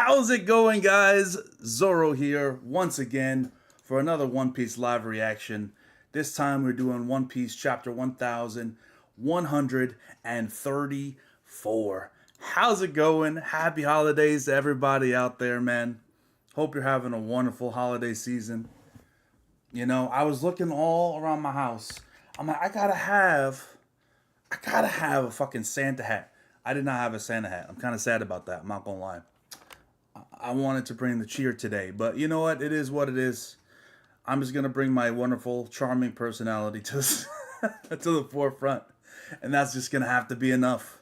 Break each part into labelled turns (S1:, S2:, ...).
S1: How's it going, guys? Zoro here once again for another One Piece live reaction. This time we're doing One Piece chapter 1134. How's it going? Happy holidays to everybody out there, man. Hope you're having a wonderful holiday season. You know, I was looking all around my house. I'm like, I gotta have a fucking Santa hat. I did not have a Santa hat. I'm kind of sad about that. I'm not gonna lie. I wanted to bring the cheer today, but you know what? It is what it is. I'm just gonna bring my wonderful, charming personality to to the forefront, and that's just gonna have to be enough.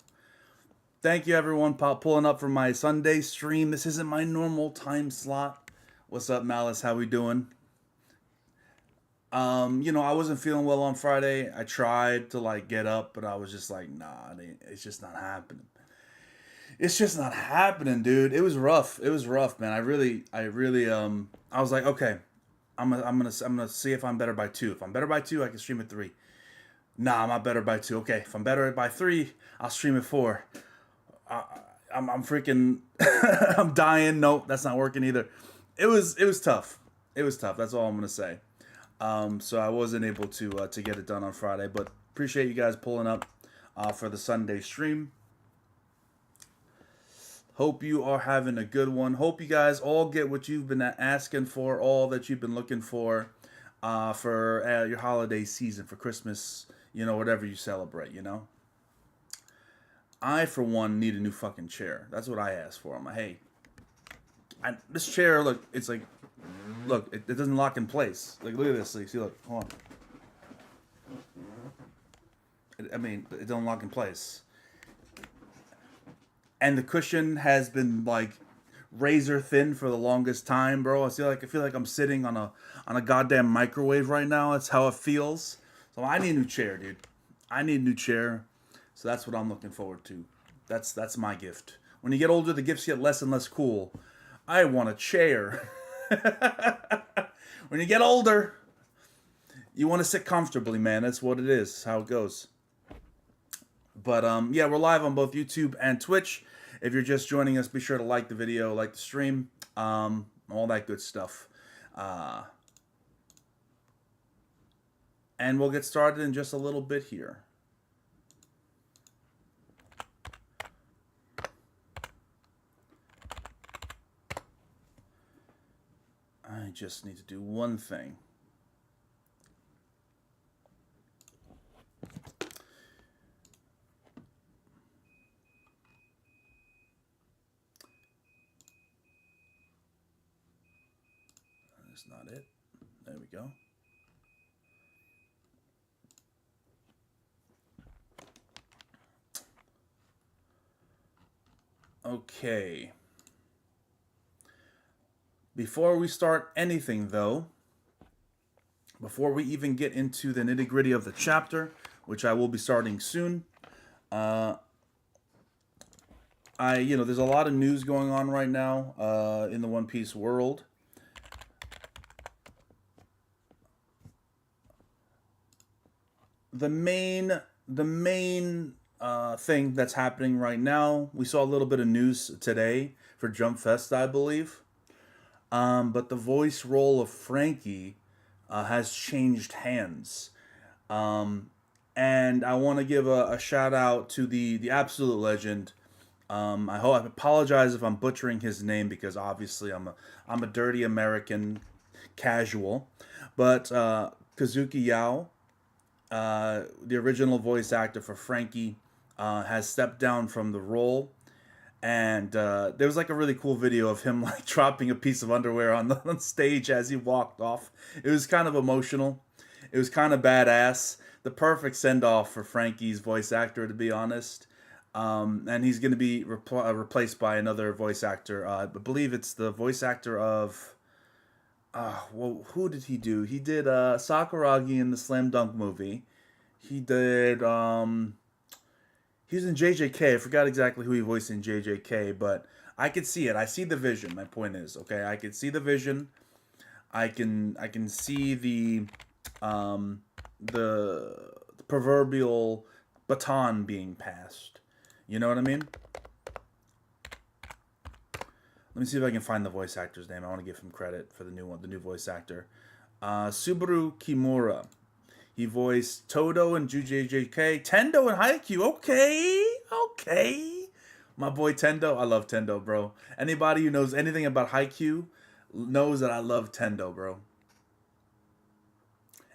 S1: Thank you, everyone, pulling up for my Sunday stream. This isn't my normal time slot. What's up, Malice? How we doing? I wasn't feeling well on Friday. I tried to get up, but I was just like, nah, it's just not happening. It's just not happening, dude. It was rough. It was rough, man. I was like, okay, I'm gonna see if I'm better by 2. If I'm better by 2, I can stream at 3. Nah, I'm not better by 2. Okay, if I'm better by 3, I'll stream at 4. I'm freaking, I'm dying. Nope, that's not working either. It was tough. It was tough. That's all I'm gonna say. So I wasn't able to get it done on Friday, but appreciate you guys pulling up for the Sunday stream. Hope you are having a good one. Hope you guys all get what you've been asking for, all that you've been looking for your holiday season, for Christmas, whatever you celebrate, I, for one, need a new fucking chair. That's what I asked for. I'm like, hey, this chair, look, it's like, look, it doesn't lock in place. Like, look at this. Like, see, look, hold on. It don't lock in place. And the cushion has been razor thin for the longest time, bro. I feel like I'm sitting on a goddamn microwave right now. That's how it feels. So I need a new chair, dude. I need a new chair. So that's what I'm looking forward to. That's my gift. When you get older, the gifts get less and less cool. I want a chair. When you get older, you want to sit comfortably, man. That's what it is. That's how it goes. But yeah, we're live on both YouTube and Twitch. If you're just joining us, be sure to like the video, like the stream, all that good stuff. And we'll get started in just a little bit here. I just need to do one thing. That's not it. There we go. Okay. Before we start anything, though, before we even get into the nitty-gritty of the chapter, which I will be starting soon, there's a lot of news going on right now in the One Piece world. The main thing that's happening right now, we saw a little bit of news today for Jump Fest, I believe. But the voice role of Franky has changed hands. And I want to give a shout out to the absolute legend. I apologize if I'm butchering his name, because obviously I'm a dirty American casual. But Kazuki Yao, the original voice actor for Franky, has stepped down from the role. And there was a really cool video of him dropping a piece of underwear on stage as he walked off. It was kind of emotional. It was kind of badass. The perfect send-off for Franky's voice actor, to be honest. And he's going to be replaced by another voice actor. I believe it's the voice actor of... who did he do? He did Sakuragi in the Slam Dunk movie. He did... He was in JJK. I forgot exactly who he voiced in JJK, but I could see it. I see the vision. My point is, okay, I can see the vision. I can see the proverbial baton being passed. You know what I mean? Let me see if I can find the voice actor's name. I want to give him credit for the new one, the new voice actor. Subaru Kimura. He voiced Todo in JJK, Tendo in Haikyuu. Okay, okay. My boy Tendo. I love Tendo, bro. Anybody who knows anything about Haikyuu knows that I love Tendo, bro.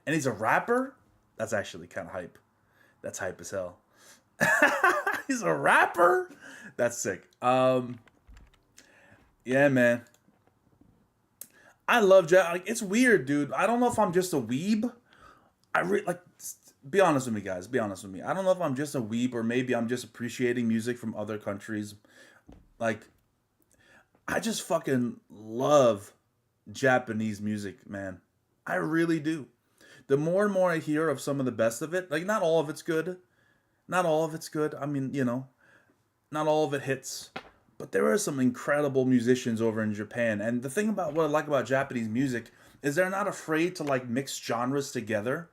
S1: And he's a rapper? That's actually kind of hype. That's hype as hell. He's a rapper? That's sick. Yeah, man. I love Like, it's weird, dude. I don't know if I'm just a weeb. Like, be honest with me, guys. Be honest with me. I don't know if I'm just a weeb or maybe I'm just appreciating music from other countries. Like, I just fucking love Japanese music, man. I really do. The more and more I hear of some of the best of it, like, not all of it's good. Not all of it's good. I mean, not all of it hits. But there are some incredible musicians over in Japan. And the thing about what I like about Japanese music is they're not afraid to like mix genres together.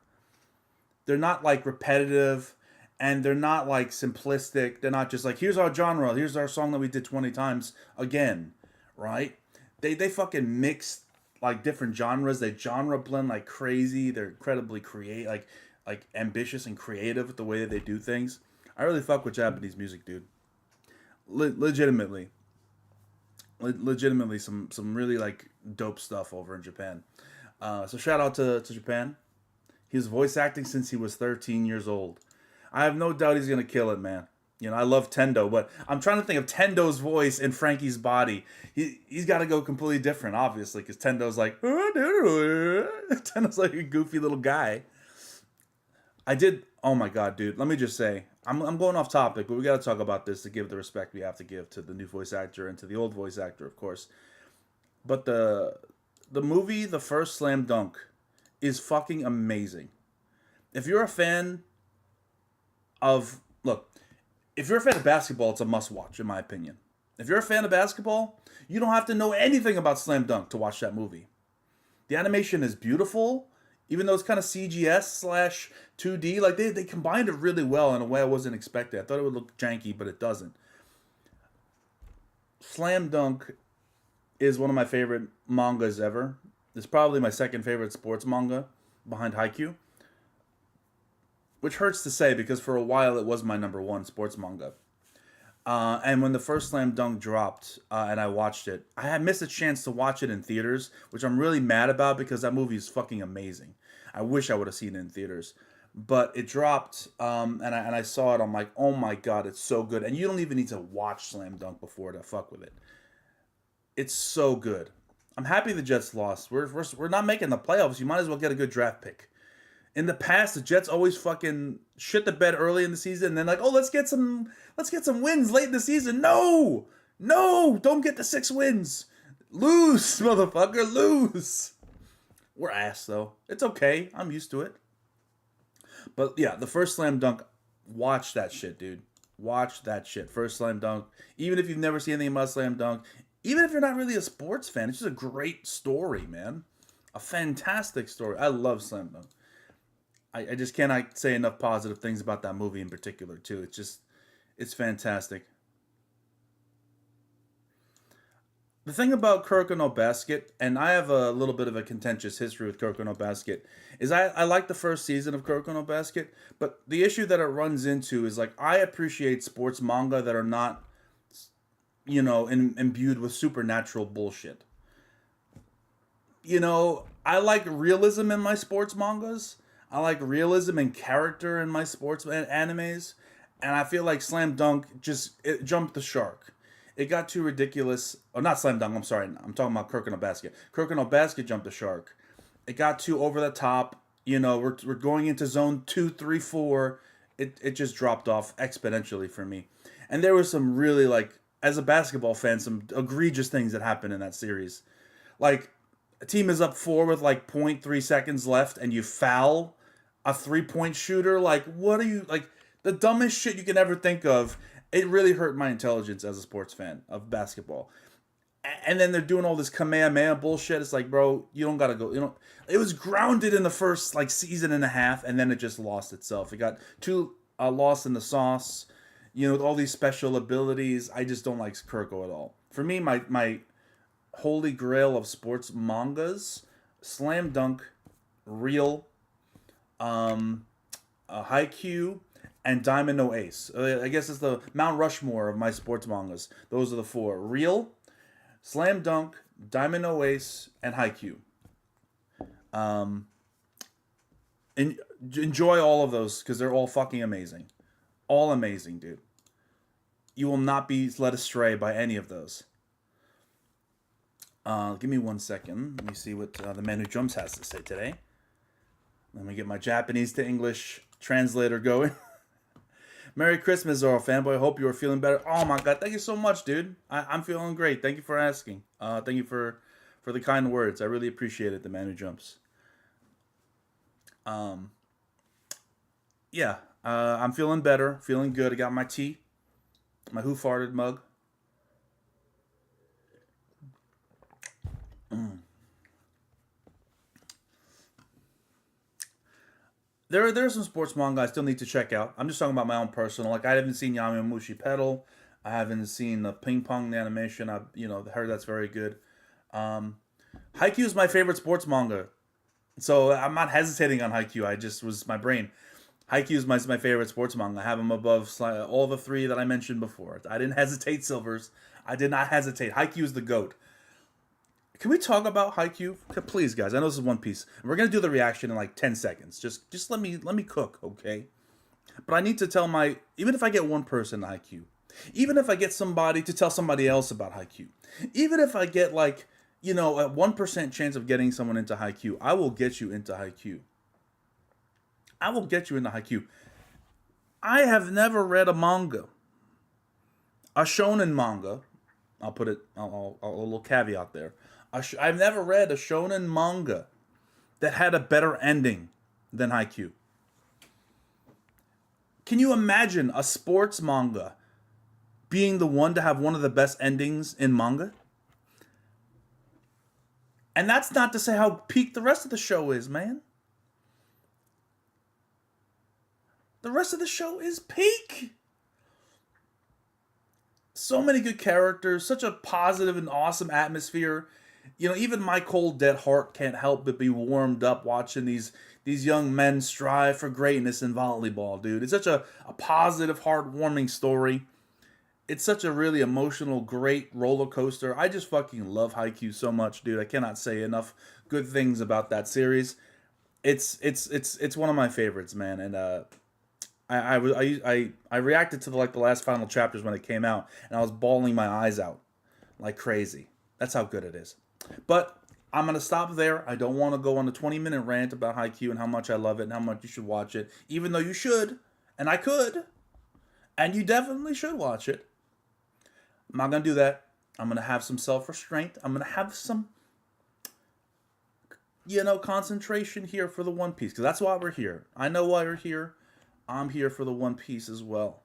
S1: They're not like repetitive and they're not like simplistic. They're not just like, here's our genre, here's our song that we did 20 times again, right? They fucking mix like different genres. They genre blend like crazy. They're incredibly like ambitious and creative with the way that they do things. I really fuck with Japanese music, dude. Legitimately, some really like dope stuff over in Japan. So shout out to Japan. He was voice acting since he was 13 years old. I have no doubt he's gonna kill it, man. I love Tendo, but I'm trying to think of Tendo's voice in Franky's body. He's got to go completely different, obviously, because Tendo's like Tendo's like a goofy little guy. I did. Oh my god, dude. Let me just say, I'm going off topic, but we got to talk about this to give the respect we have to give to the new voice actor and to the old voice actor, of course. But the movie, the first Slam Dunk, is fucking amazing. If you're a fan of if you're a fan of basketball, it's a must watch, in my opinion. If you're a fan of basketball, you don't have to know anything about Slam Dunk to watch that movie. The animation is beautiful. Even though it's kind of CGS / 2D, like they combined it really well in a way I wasn't expecting. I thought it would look janky, but it doesn't. Slam Dunk is one of my favorite mangas ever. It's probably my second favorite sports manga behind Haikyuu. Which hurts to say because for a while it was my number one sports manga. And when the first Slam Dunk dropped and I watched it, I had missed a chance to watch it in theaters, which I'm really mad about because that movie is fucking amazing. I wish I would have seen it in theaters. But it dropped and I saw it. I'm like, oh my god, it's so good. And you don't even need to watch Slam Dunk before to fuck with it. It's so good. I'm happy the Jets lost. We're not making the playoffs. You might as well get a good draft pick. In the past, the Jets always fucking shit the bed early in the season, and then like, oh, let's get some wins late in the season. No, don't get the 6 wins. Lose, motherfucker, lose. We're ass though. It's okay. I'm used to it. But yeah, the first Slam Dunk. Watch that shit, dude. Watch that shit. First Slam Dunk. Even if you've never seen anything about Slam Dunk, even if you're not really a sports fan, it's just a great story, man. A fantastic story. I love Slam Dunk. I just cannot say enough positive things about that movie in particular, too. It's fantastic. The thing about Kuroko no Basket, and I have a little bit of a contentious history with Kuroko no Basket, is I like the first season of Kuroko no Basket, but the issue that it runs into is, like, I appreciate sports manga that are not, imbued with supernatural bullshit. I like realism in my sports mangas. I like realism and character in my sports animes, and I feel like Slam Dunk it jumped the shark. It got too ridiculous. Oh, not Slam Dunk. I'm sorry. I'm talking about Kuroko no Basket. Kuroko no Basket jumped the shark. It got too over the top. We're going into zone 2, 3, 4. It just dropped off exponentially for me. And there was some really, like, as a basketball fan, some egregious things that happened in that series. Like, a team is up 4 with like 0.3 seconds left, and you foul a 3-point shooter. Like, what are you, like, the dumbest shit you can ever think of. It really hurt my intelligence as a sports fan of basketball. And then they're doing all this Kamehameha bullshit. It's like, bro, you don't gotta go. It was grounded in the first like season and a half, and then it just lost itself. It got too lost in the sauce. With all these special abilities. I just don't like Kuroko at all. For me, my holy grail of sports mangas: Slam Dunk, Real, Haikyuu, and Diamond No Ace. I guess it's the Mount Rushmore of my sports mangas. Those are the four: Real, Slam Dunk, Diamond No Ace, and Haikyuu. Um, Enjoy all of those because they're all fucking amazing. All amazing, dude. You will not be led astray by any of those. Give me 1 second. Let me see what the man who jumps has to say today. Let me get my Japanese to English translator going. Merry Christmas, Zoro fanboy. Hope you are feeling better. Oh my god, thank you so much, dude. I'm feeling great. Thank you for asking. Thank you for the kind words. I really appreciate it, the man who jumps. Yeah, I'm feeling better, feeling good. I got my tea, my who farted mug. There are some sports manga I still need to check out. I'm just talking about my own personal. Like I haven't seen Yamamushi Pedal. I haven't seen the ping pong animation. I heard that's very good. Haikyuu is my favorite sports manga, so I'm not hesitating on Haikyuu. I just was my brain. Haikyuu is my favorite sports manga. I have them above all the three that I mentioned before. I didn't hesitate, Silvers. I did not hesitate. Haikyuu is the GOAT. Can we talk about Haikyuu? Please, guys. I know this is One Piece. We're gonna do the reaction in like 10 seconds. Just let me cook, okay? But I need to tell even if I get one person to Haikyuu, even if I get somebody to tell somebody else about Haikyuu, even if I get like a 1% chance of getting someone into Haikyuu, I will get you into Haikyuu. I will get you into Haikyuu. I have never read a manga, a shonen manga. I'll put it. I'll a little caveat there. I've never read a shonen manga that had a better ending than Haikyuu. Can you imagine a sports manga being the one to have one of the best endings in manga? And that's not to say how peak the rest of the show is, man. The rest of the show is peak. So many good characters, such a positive and awesome atmosphere. Even my cold dead heart can't help but be warmed up watching these young men strive for greatness in volleyball, dude. It's such a positive, heartwarming story. It's such a really emotional, great roller coaster. I just fucking love Haikyuu so much, dude. I cannot say enough good things about that series. It's one of my favorites, man. And I reacted to the last final chapters when it came out, and I was bawling my eyes out like crazy. That's how good it is. But I'm gonna stop there. I don't want to go on a 20-minute rant about Haikyuu and how much I love it and how much you should watch it, even though you should, and I could, and you definitely should watch it. I'm not gonna do that. I'm gonna have some self-restraint. I'm gonna have some, concentration here for the One Piece, because that's why we're here. I know why we're here. I'm here for the One Piece as well.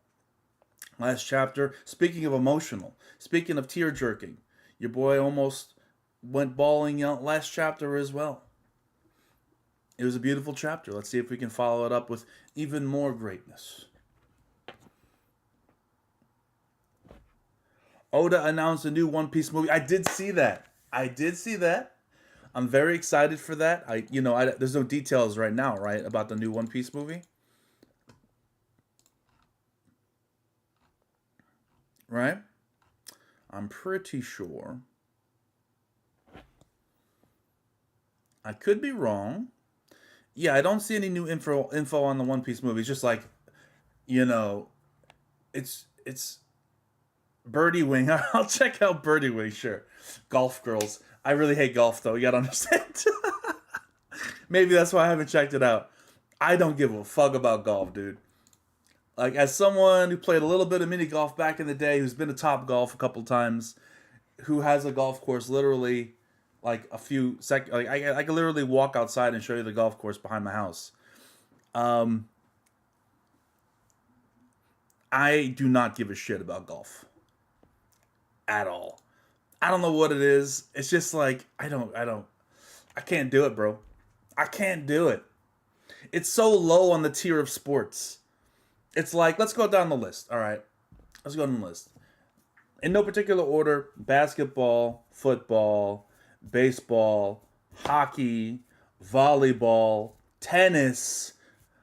S1: Last chapter, speaking of emotional, speaking of tear-jerking, your boy almost went bawling out last chapter as well. It was a beautiful chapter. Let's see if we can follow it up with even more greatness. Oda announced a new One Piece movie. I did see that. I'm very excited for that. There's no details right now, right, about the new One Piece movie. Right? I'm pretty sure. I could be wrong. Yeah, I don't see any new info on the One Piece movie. It's just like, it's Birdie Wing. I'll check out Birdie Wing, sure. Golf girls. I really hate golf, though. You gotta understand. Maybe that's why I haven't checked it out. I don't give a fuck about golf, dude. Like, as someone who played a little bit of mini golf back in the day, who's been to Top Golf a couple times, who has a golf course literally like a few seconds, like I could literally walk outside and show you the golf course behind my house. I do not give a shit about golf at all. I don't know what it is. It's just like I can't do it, bro. I can't do it. It's so low on the tier of sports. It's like, let's go down the list. All right. Let's go down the list. In no particular order: basketball, football, baseball, hockey, volleyball, tennis,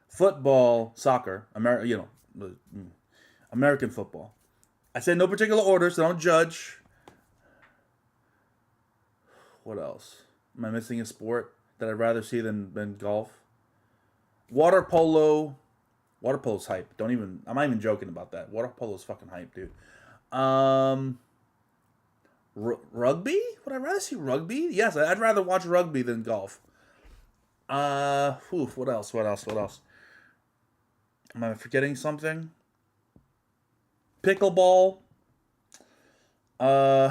S1: football, soccer, American football. I said no particular order, so don't judge. What else? Am I missing a sport that I'd rather see than golf? Water polo. Water polo's hype. Don't even. I'm not even joking about that. Water polo's fucking hype, dude. Um, Rugby? Would I rather see rugby? Yes, I'd rather watch rugby than golf. What else? What else? What else? Am I forgetting something? Pickleball. Uh,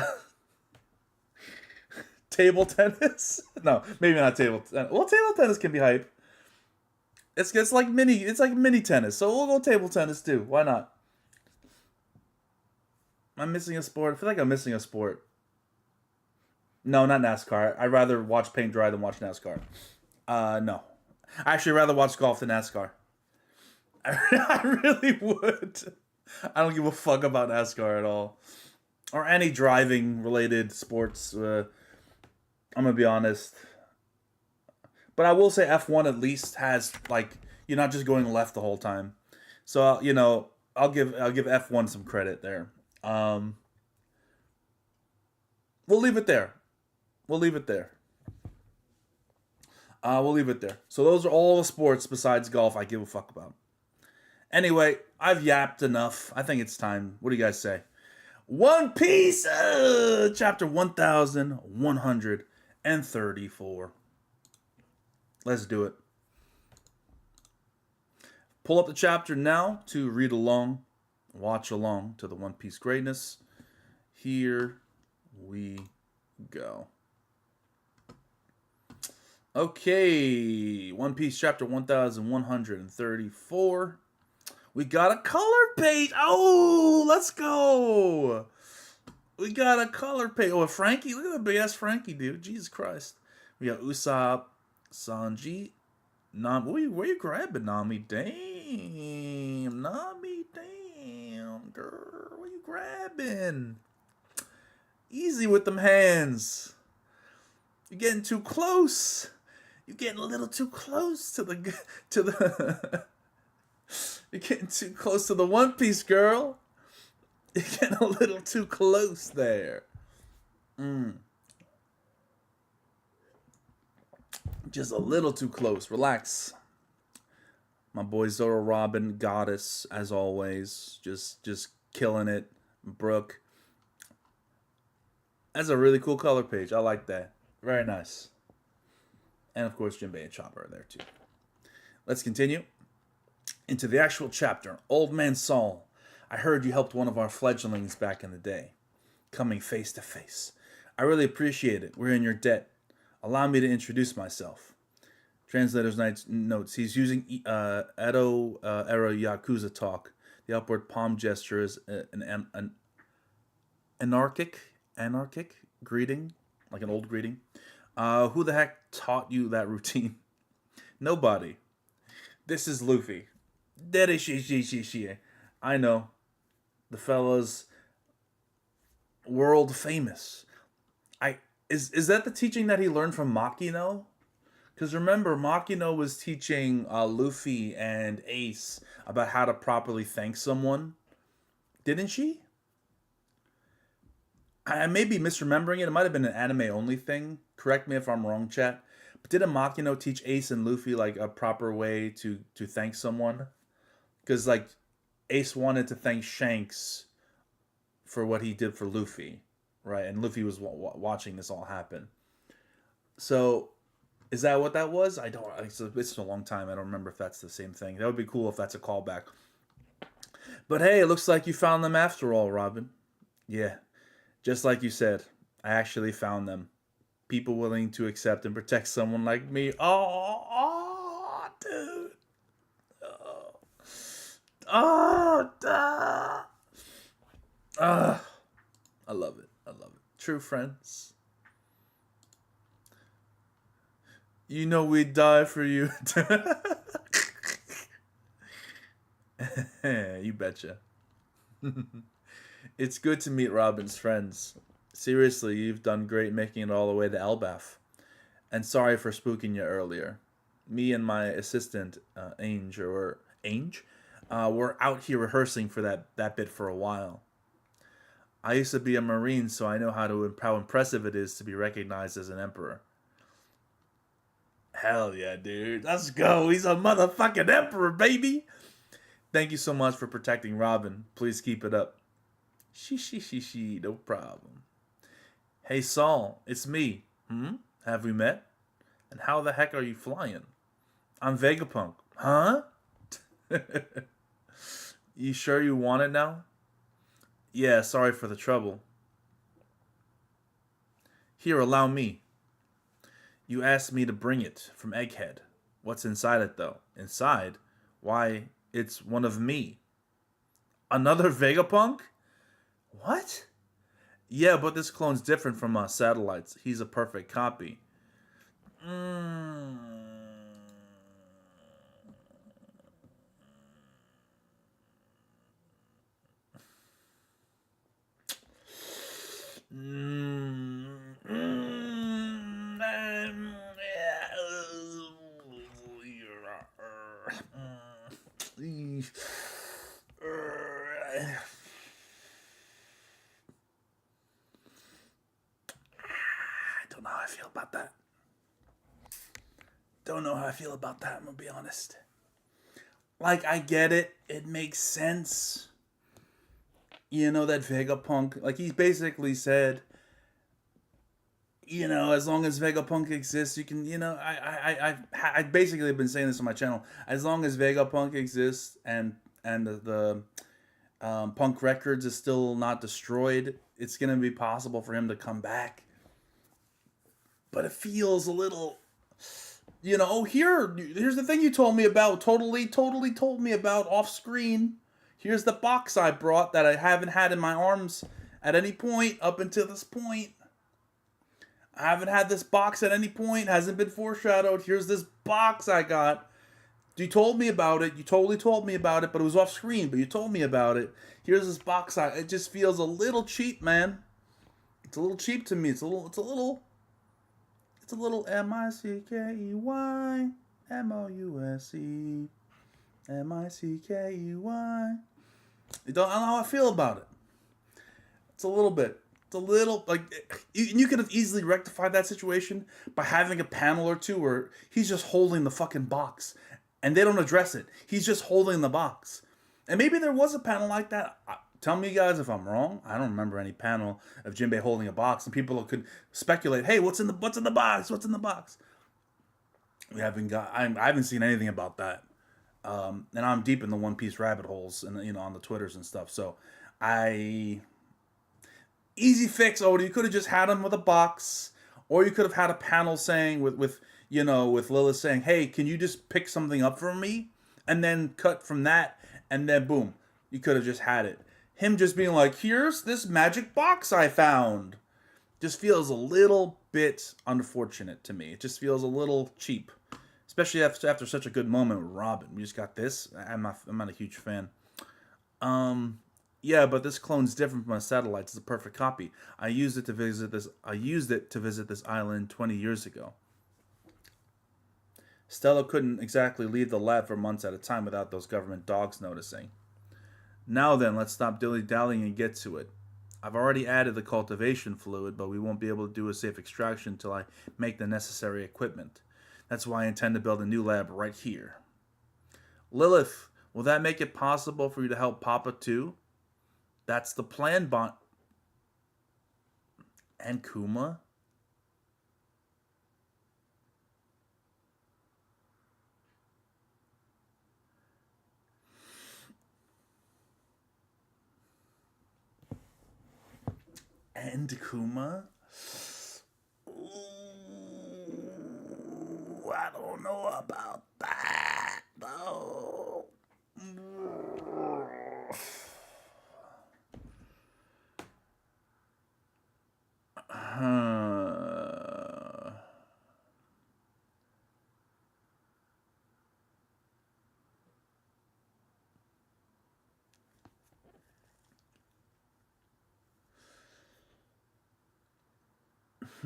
S1: table tennis. No, maybe not table. Well, table tennis can be hype. It's like mini tennis. So we'll go table tennis too. Why not? I'm missing a sport. I feel like I'm missing a sport. No, not NASCAR. I'd rather watch paint dry than watch NASCAR. No. I actually rather watch golf than NASCAR. I really would. I don't give a fuck about NASCAR at all. Or any driving related sports. I'm going to be honest. But I will say F1 at least has, like, you're not just going left the whole time. So, I'll give F1 some credit there. We'll leave it there. We'll leave it there. We'll leave it there. So those are all the sports besides golf I give a fuck about. Anyway, I've yapped enough. I think it's time. What do you guys say? One Piece, chapter 1134. Let's do it. Pull up the chapter now to read along, watch along to the One Piece greatness. Here we go. Okay, One Piece chapter 1134. We got a color page. Oh, let's go. We got a color page. Oh, Franky. Look at that big ass Franky, dude. Jesus Christ. We got Usopp, Sanji, Nami. Where you grabbing, Nami? Damn, Nami. Damn, girl. Where you grabbing? Easy with them hands. You're getting too close. You're getting a little too close to the You're getting too close to the One Piece, girl. You're getting a little too close there. Just a little too close. Relax. My boy Zoro Robin, goddess, as always. Just killing it. Brooke. That's a really cool color page. I like that. Very nice. And of course, Jinbei and Chopper are there too. Let's continue into the actual chapter. Old Man Saul, I heard you helped one of our fledglings back in the day. Coming face to face. I really appreciate it. We're in your debt. Allow me to introduce myself. Translator's notes. He's using Edo era Yakuza talk. The upward palm gesture is an anarchic greeting, like an old greeting. Who the heck taught you that routine? Nobody. This is Luffy. I know. The fella's world famous. Is that the teaching that he learned from Makino? Because remember, Makino was teaching Luffy and Ace about how to properly thank someone. Didn't she? I may be misremembering it. It might have been an anime-only thing. Correct me if I'm wrong, chat. But didn't Makino teach Ace and Luffy like a proper way to thank someone? Because like Ace wanted to thank Shanks for what he did for Luffy, right? And Luffy was watching this all happen. So is that what that was? I don't. It's a long time. I don't remember if that's the same thing. That would be cool if that's a callback. But hey, it looks like you found them after all, Robin. Yeah, just like you said, I actually found them. People willing to accept and protect someone like me. Oh, dude. I love it. I love it. True friends. You know we'd die for you. You betcha. It's good to meet Robin's friends. Seriously, you've done great making it all the way to Elbaf. And sorry for spooking you earlier. Me and my assistant, Ange, were out here rehearsing for that bit for a while. I used to be a Marine, so I know how impressive it is to be recognized as an Emperor. Hell yeah, dude. Let's go. He's a motherfucking Emperor, baby. Thank you so much for protecting Robin. Please keep it up. She, no problem. Hey, Saul, it's me. Have we met? And how the heck are you flying? I'm Vegapunk. Huh? You sure you want it now? Yeah, sorry for the trouble. Here, allow me. You asked me to bring it from Egghead. What's inside it, though? Inside? Why, it's one of me. Another Vegapunk? What? Yeah, but this clone's different from satellites. He's a perfect copy. Mm. Don't know how I feel about that. Don't know how I feel about that, I'm gonna be honest. Like, I get it. It makes sense. You know, that Vegapunk, like, he basically said, you know, as long as Vegapunk exists, you can, you know, I basically have been saying this on my channel. As long as Vegapunk exists and the Punk Records is still not destroyed, it's gonna be possible for him to come back. But it feels a little, you know, here's the thing you told me about, totally told me about off screen. Here's the box I brought that I haven't had in my arms at any point up until this point. I haven't had this box at any point, hasn't been foreshadowed. Here's this box I got. You told me about it. You totally told me about it, but it was off screen, but you told me about it. Here's this box. It just feels a little cheap, man. It's a little cheap to me. It's a little M-I-C-K-E-Y M-O-U-S-E M-I-C-K-E-Y. I don't know how I feel about it. It's a little bit. It's a little, like, you could have easily rectified that situation by having a panel or two where he's just holding the fucking box and they don't address it. He's just holding the box. And maybe there was a panel like that. Tell me, guys, if I'm wrong. I don't remember any panel of Jinbei holding a box, and people could speculate, "Hey, what's in the box? What's in the box?" I haven't seen anything about that, and I'm deep in the One Piece rabbit holes, and you know, on the Twitters and stuff. So, easy fix, Odie. You could have just had him with a box, or you could have had a panel saying with Lilith saying, "Hey, can you just pick something up for me?" And then cut from that, and then boom, you could have just had it. Him just being like, "Here's this magic box I found," just feels a little bit unfortunate to me. It just feels a little cheap, especially after such a good moment with Robin. We just got this. I'm not a huge fan. Yeah, but this clone's different from my satellites. It's a perfect copy. I used it to visit this island 20 years ago. Stella couldn't exactly leave the lab for months at a time without those government dogs noticing. Now then, let's stop dilly-dallying and get to it. I've already added the cultivation fluid, but we won't be able to do a safe extraction until I make the necessary equipment. That's why I intend to build a new lab right here. Lilith, will that make it possible for you to help Papa too? That's the plan, And Kuma? And Kuma? Ooh, I don't know about that, though.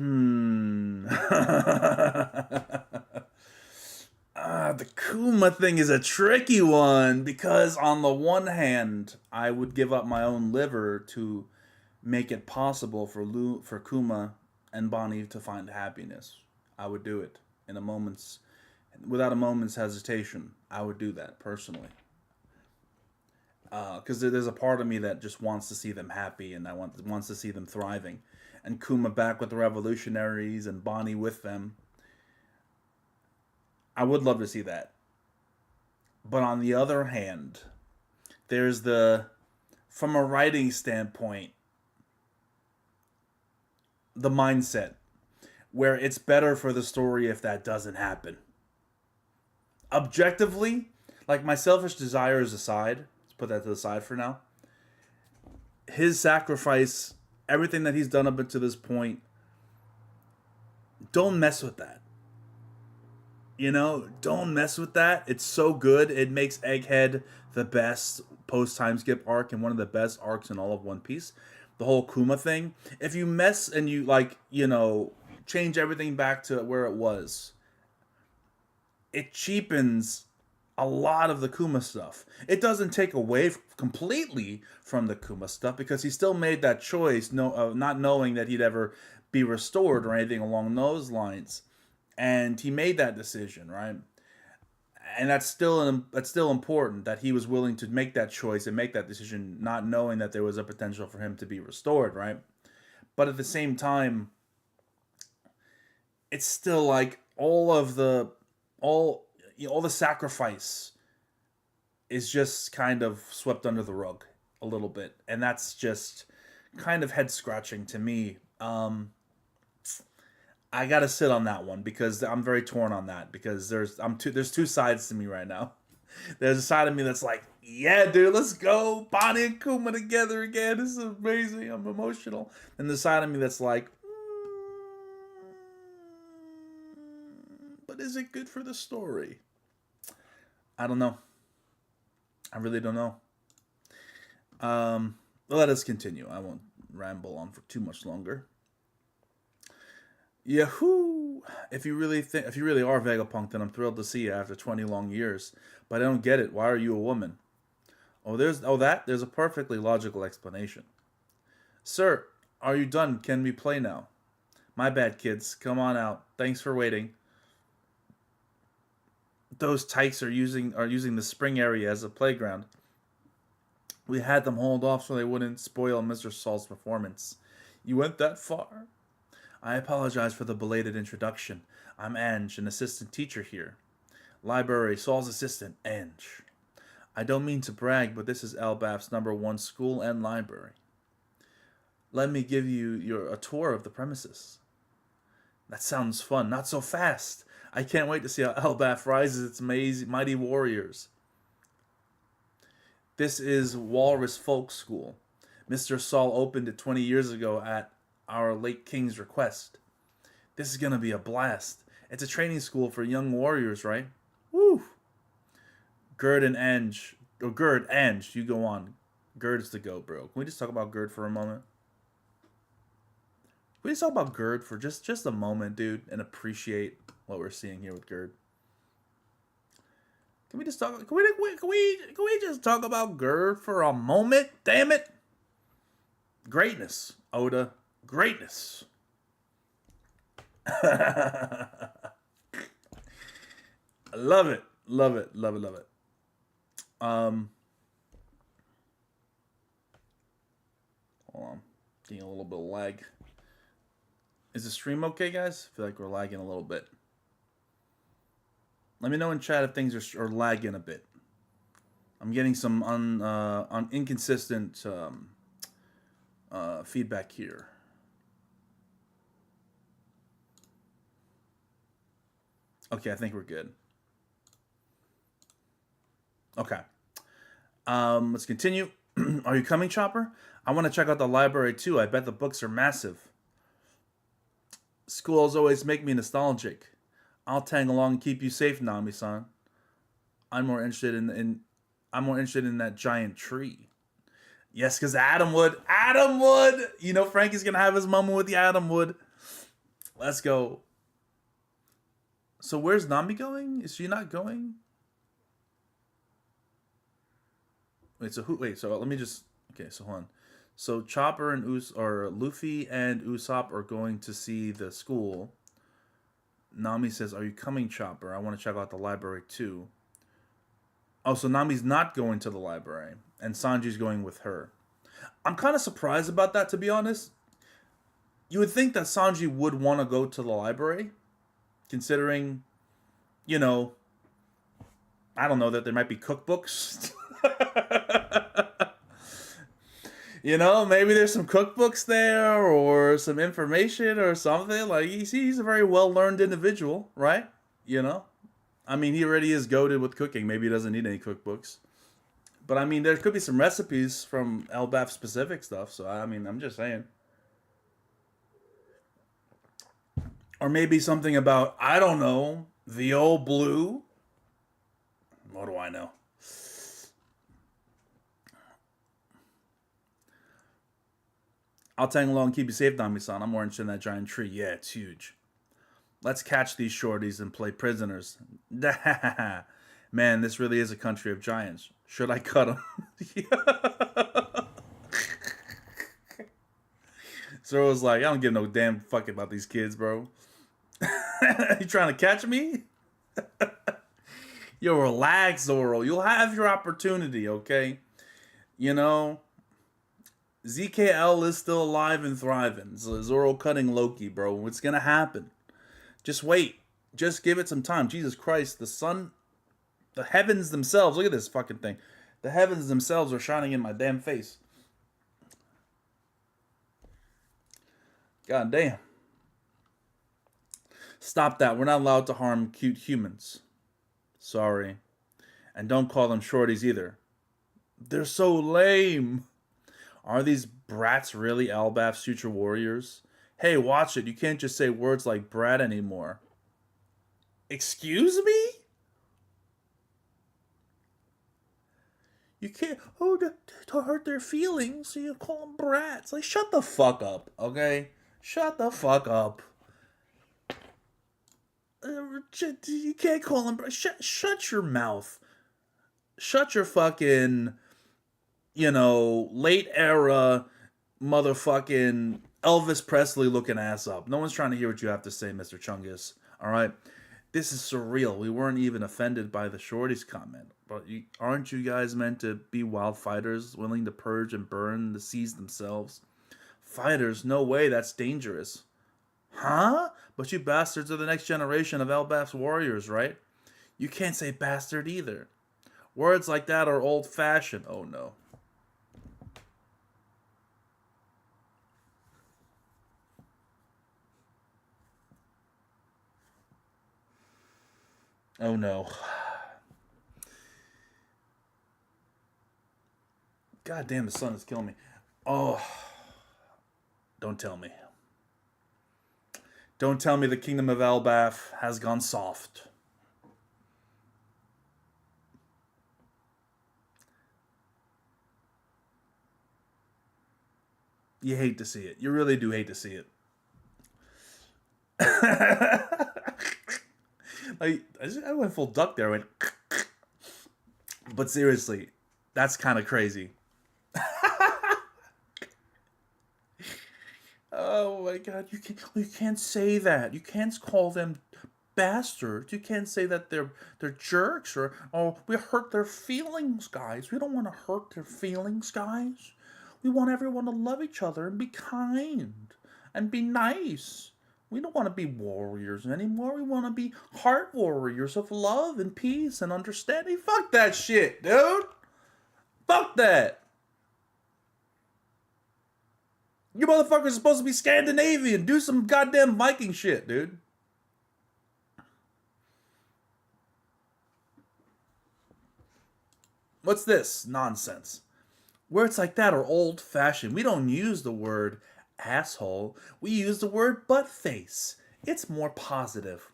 S1: Hmm. The Kuma thing is a tricky one because, on the one hand, I would give up my own liver to make it possible for for Kuma and Bonnie to find happiness. I would do it in a moment's without a moment's hesitation. I would do that personally because there's a part of me that just wants to see them happy and wants to see them thriving, and Kuma back with the revolutionaries and Bonnie with them. I would love to see that. But on the other hand, there's from a writing standpoint, the mindset where it's better for the story if that doesn't happen. Objectively, like my selfish desires aside, let's put that to the side for now. His sacrifice, everything that he's done up until this point, don't mess with that. Don't mess with that. It's so good. It makes Egghead the best post time skip arc and one of the best arcs in all of One Piece. The whole Kuma thing. If you mess and you change everything back to where it was, it cheapens a lot of the Kuma stuff. It doesn't take away completely from the Kuma stuff because he still made that choice, not knowing that he'd ever be restored or anything along those lines. And he made that decision, right? And that's still important that he was willing to make that choice and make that decision, not knowing that there was a potential for him to be restored, right? But at the same time, it's still like all the sacrifice is just kind of swept under the rug a little bit, and that's just kind of head scratching to me. I gotta sit on that one because I'm very torn on that because there's two sides to me right now. There's a side of me that's like, yeah, dude, let's go, Bonnie and Kuma together again. This is amazing. I'm emotional. And the side of me that's like, but is it good for the story? I don't know. I really don't know. Let us continue. I won't ramble on for too much longer. Yahoo! If you really are Vegapunk, then I'm thrilled to see you after 20 long years. But I don't get it. Why are you a woman? There's a perfectly logical explanation. Sir, are you done? Can we play now? My bad, kids. Come on out. Thanks for waiting. Those tykes are using the spring area as a playground. We had them hauled off so they wouldn't spoil Mr. Saul's performance. You went that far? I apologize for the belated introduction. I'm Ange, an assistant teacher here. Library, Saul's assistant, Ange. I don't mean to brag, but this is Elbaf's #1 school and library. Let me give you a tour of the premises. That sounds fun. Not so fast. I can't wait to see how Elbaf rises its mighty warriors. This is Walrus Folk School. Mr. Saul opened it 20 years ago at our late king's request. This is going to be a blast. It's a training school for young warriors, right? Woo! Gerd, Ange, you go on. Gerd's the GOAT, bro. Can we just talk about Gerd for a moment? Can we just talk about Gerd for just a moment, dude, and appreciate what we're seeing here with Gerd? Can we just talk? Can we just talk about Gerd for a moment? Damn it! Greatness, Oda. Greatness. I love it. Love it. Love it. Love it. Hold on. Getting a little bit of lag. Is the stream okay, guys? I feel like we're lagging a little bit. Let me know in chat if things are lagging a bit. I'm getting some inconsistent feedback here. Okay, I think we're good. Okay. Let's continue. Are you coming, Chopper? I want to check out the library too. I bet the books are massive. Schools always make me nostalgic. I'll tag along and keep you safe, Nami-san. I'm more interested in that giant tree. Yes, because Adam would. You know Franky's gonna have his moment with the Adam would. Let's go. So where's Nami going? Is she not going? Wait, so who? Wait, so let me just. Okay, so hold on. So Chopper and or Luffy and Usopp are going to see the school. Nami says, "Are you coming, Chopper? I want to check out the library too." Oh, so Nami's not going to the library, and Sanji's going with her. I'm kind of surprised about that, to be honest. You would think that Sanji would want to go to the library, considering, you know, I don't know, that there might be cookbooks. Maybe there's some cookbooks there or some information or something. Like, he's a very well learned individual, right? You know? I mean, he already is goated with cooking. Maybe he doesn't need any cookbooks. But I mean, there could be some recipes from Elbaf specific stuff. So, I mean, I'm just saying. Or maybe something about, I don't know, the old blue. What do I know? I'll tag along, keep you safe, Nami-san. I'm more interested in that giant tree. Yeah, it's huge. Let's catch these shorties and play prisoners. Man, this really is a country of giants. Should I cut them? Zoro's like, I don't give no damn fuck about these kids, bro. You trying to catch me? Yo, relax, Zoro. You'll have your opportunity, okay? You know, ZKL is still alive and thriving. Zoro cutting Loki, bro. It's gonna happen. Just wait. Just give it some time. Jesus Christ, the sun, the heavens themselves. Look at this fucking thing. The heavens themselves are shining in my damn face. God damn. Stop that. We're not allowed to harm cute humans. Sorry. And don't call them shorties either. They're so lame. Are these brats really Elbaf's future warriors? Hey, watch it. You can't just say words like brat anymore. Excuse me? You can't. Oh, to hurt their feelings, so you call them brats. Like, shut the fuck up, okay? Shut the fuck up. You can't call them brats. Shut your mouth. Shut your fucking, late era motherfucking Elvis Presley looking ass up. No one's trying to hear what you have to say, Mr. Chungus. All right? This is surreal. We weren't even offended by the shorties comment. But aren't you guys meant to be wild fighters, willing to purge and burn the seas themselves? Fighters? No way, that's dangerous. Huh? But you bastards are the next generation of Elbaf's warriors, right? You can't say bastard either. Words like that are old-fashioned. Oh, no. Oh, no. God damn, the sun is killing me. Oh, don't tell me. Don't tell me the kingdom of Elbaf has gone soft. You hate to see it. You really do hate to see it. Like, I went full duck there. I went, but seriously, that's kind of crazy. Oh my god, you can't say that. You can't call them bastards. You can't say that they're jerks or we hurt their feelings, guys. We don't want to hurt their feelings, guys. We want everyone to love each other and be kind and be nice. We don't want to be warriors anymore. We want to be heart warriors of love and peace and understanding. Fuck that shit, dude. Fuck that. You motherfuckers are supposed to be Scandinavian. Do some goddamn Viking shit, dude. What's this nonsense? Words like that are old-fashioned. We don't use the word asshole. We use the word butt face. It's more positive.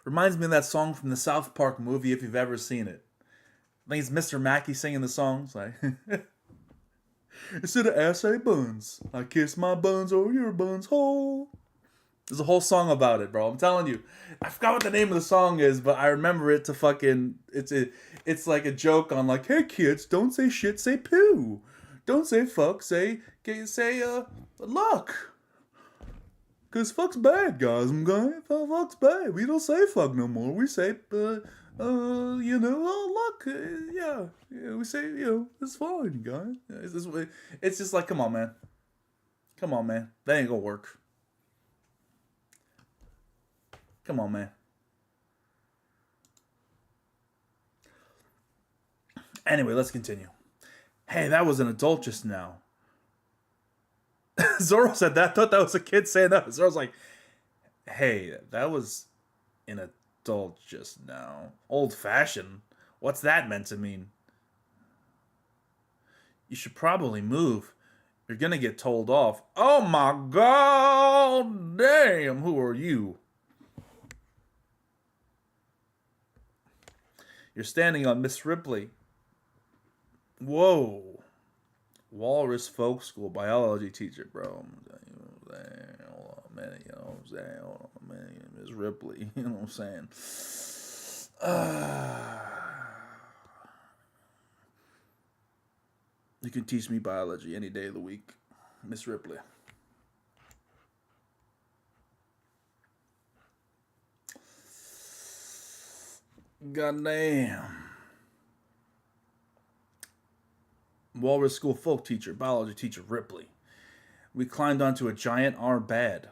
S1: Reminds me of that song from the South Park movie, if you've ever seen it. I think it's Mr. Mackey singing the song. It's like, Instead of ass, I buns. I kiss my buns over your buns hole. There's a whole song about it, bro. I'm telling you. I forgot what the name of the song is, but I remember it to fucking... It's like a joke on like, hey kids, don't say shit, say poo. Don't say fuck, say luck. Cause fuck's bad, guys. Fuck's bad. We don't say fuck no more. We say, luck. Yeah, we say, it's fine, guys. It's just like, come on, man. Come on, man. That ain't gonna work. Come on, man. Anyway, let's continue. Hey, that was an adult just now. Zoro said that. I thought that was a kid saying that. Zoro's like, hey, that was an adult just now. Old fashioned. What's that meant to mean? You should probably move. You're gonna get told off. Oh my god damn, who are you? You're standing on Miss Ripley. Whoa. Walrus Folk School biology teacher, bro. Miss Ripley, you know what I'm saying? You can teach me biology any day of the week, Miss Ripley. Goddamn. Walrus School folk teacher, biology teacher Ripley. We climbed onto a giant our bed.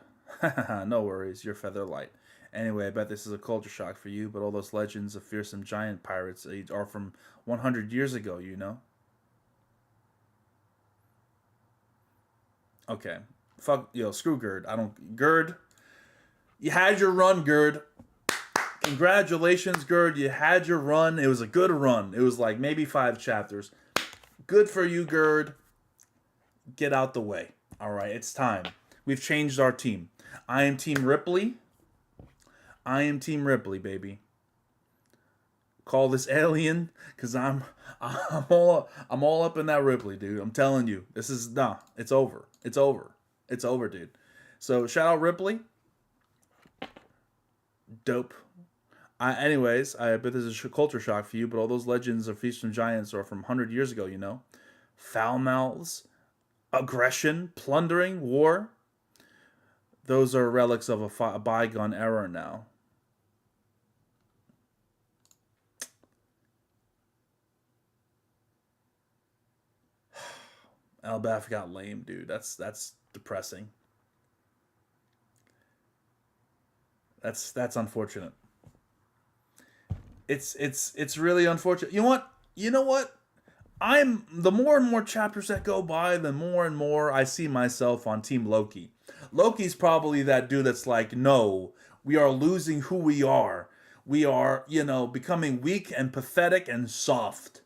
S1: No worries, you're feather light. Anyway, I bet this is a culture shock for you, but all those legends of fearsome giant pirates are from 100 years ago, you know? Okay. Fuck, screw Gerd. Gerd, you had your run, Gerd. Congratulations, Gerd. You had your run. It was a good run. It was like maybe 5 chapters. Good for you, Gerd. Get out the way. All right, it's time. We've changed our team. I am Team Ripley. I am Team Ripley, baby. Call this alien, cause I'm all up in that Ripley, dude. I'm telling you, it's over. It's over. It's over, dude. So shout out Ripley. Dope. Anyways, I bet this is a culture shock for you, but all those legends of feasts and giants are from 100 years ago, you know? Foul mouths, aggression, plundering, war. Those are relics of a bygone era now. Elbaf got lame, dude. That's depressing. That's unfortunate. It's really unfortunate. You know what? The more and more chapters that go by, the more and more I see myself on Team Loki. Loki's probably that dude that's like, no, we are losing who we are. We are, becoming weak and pathetic and soft.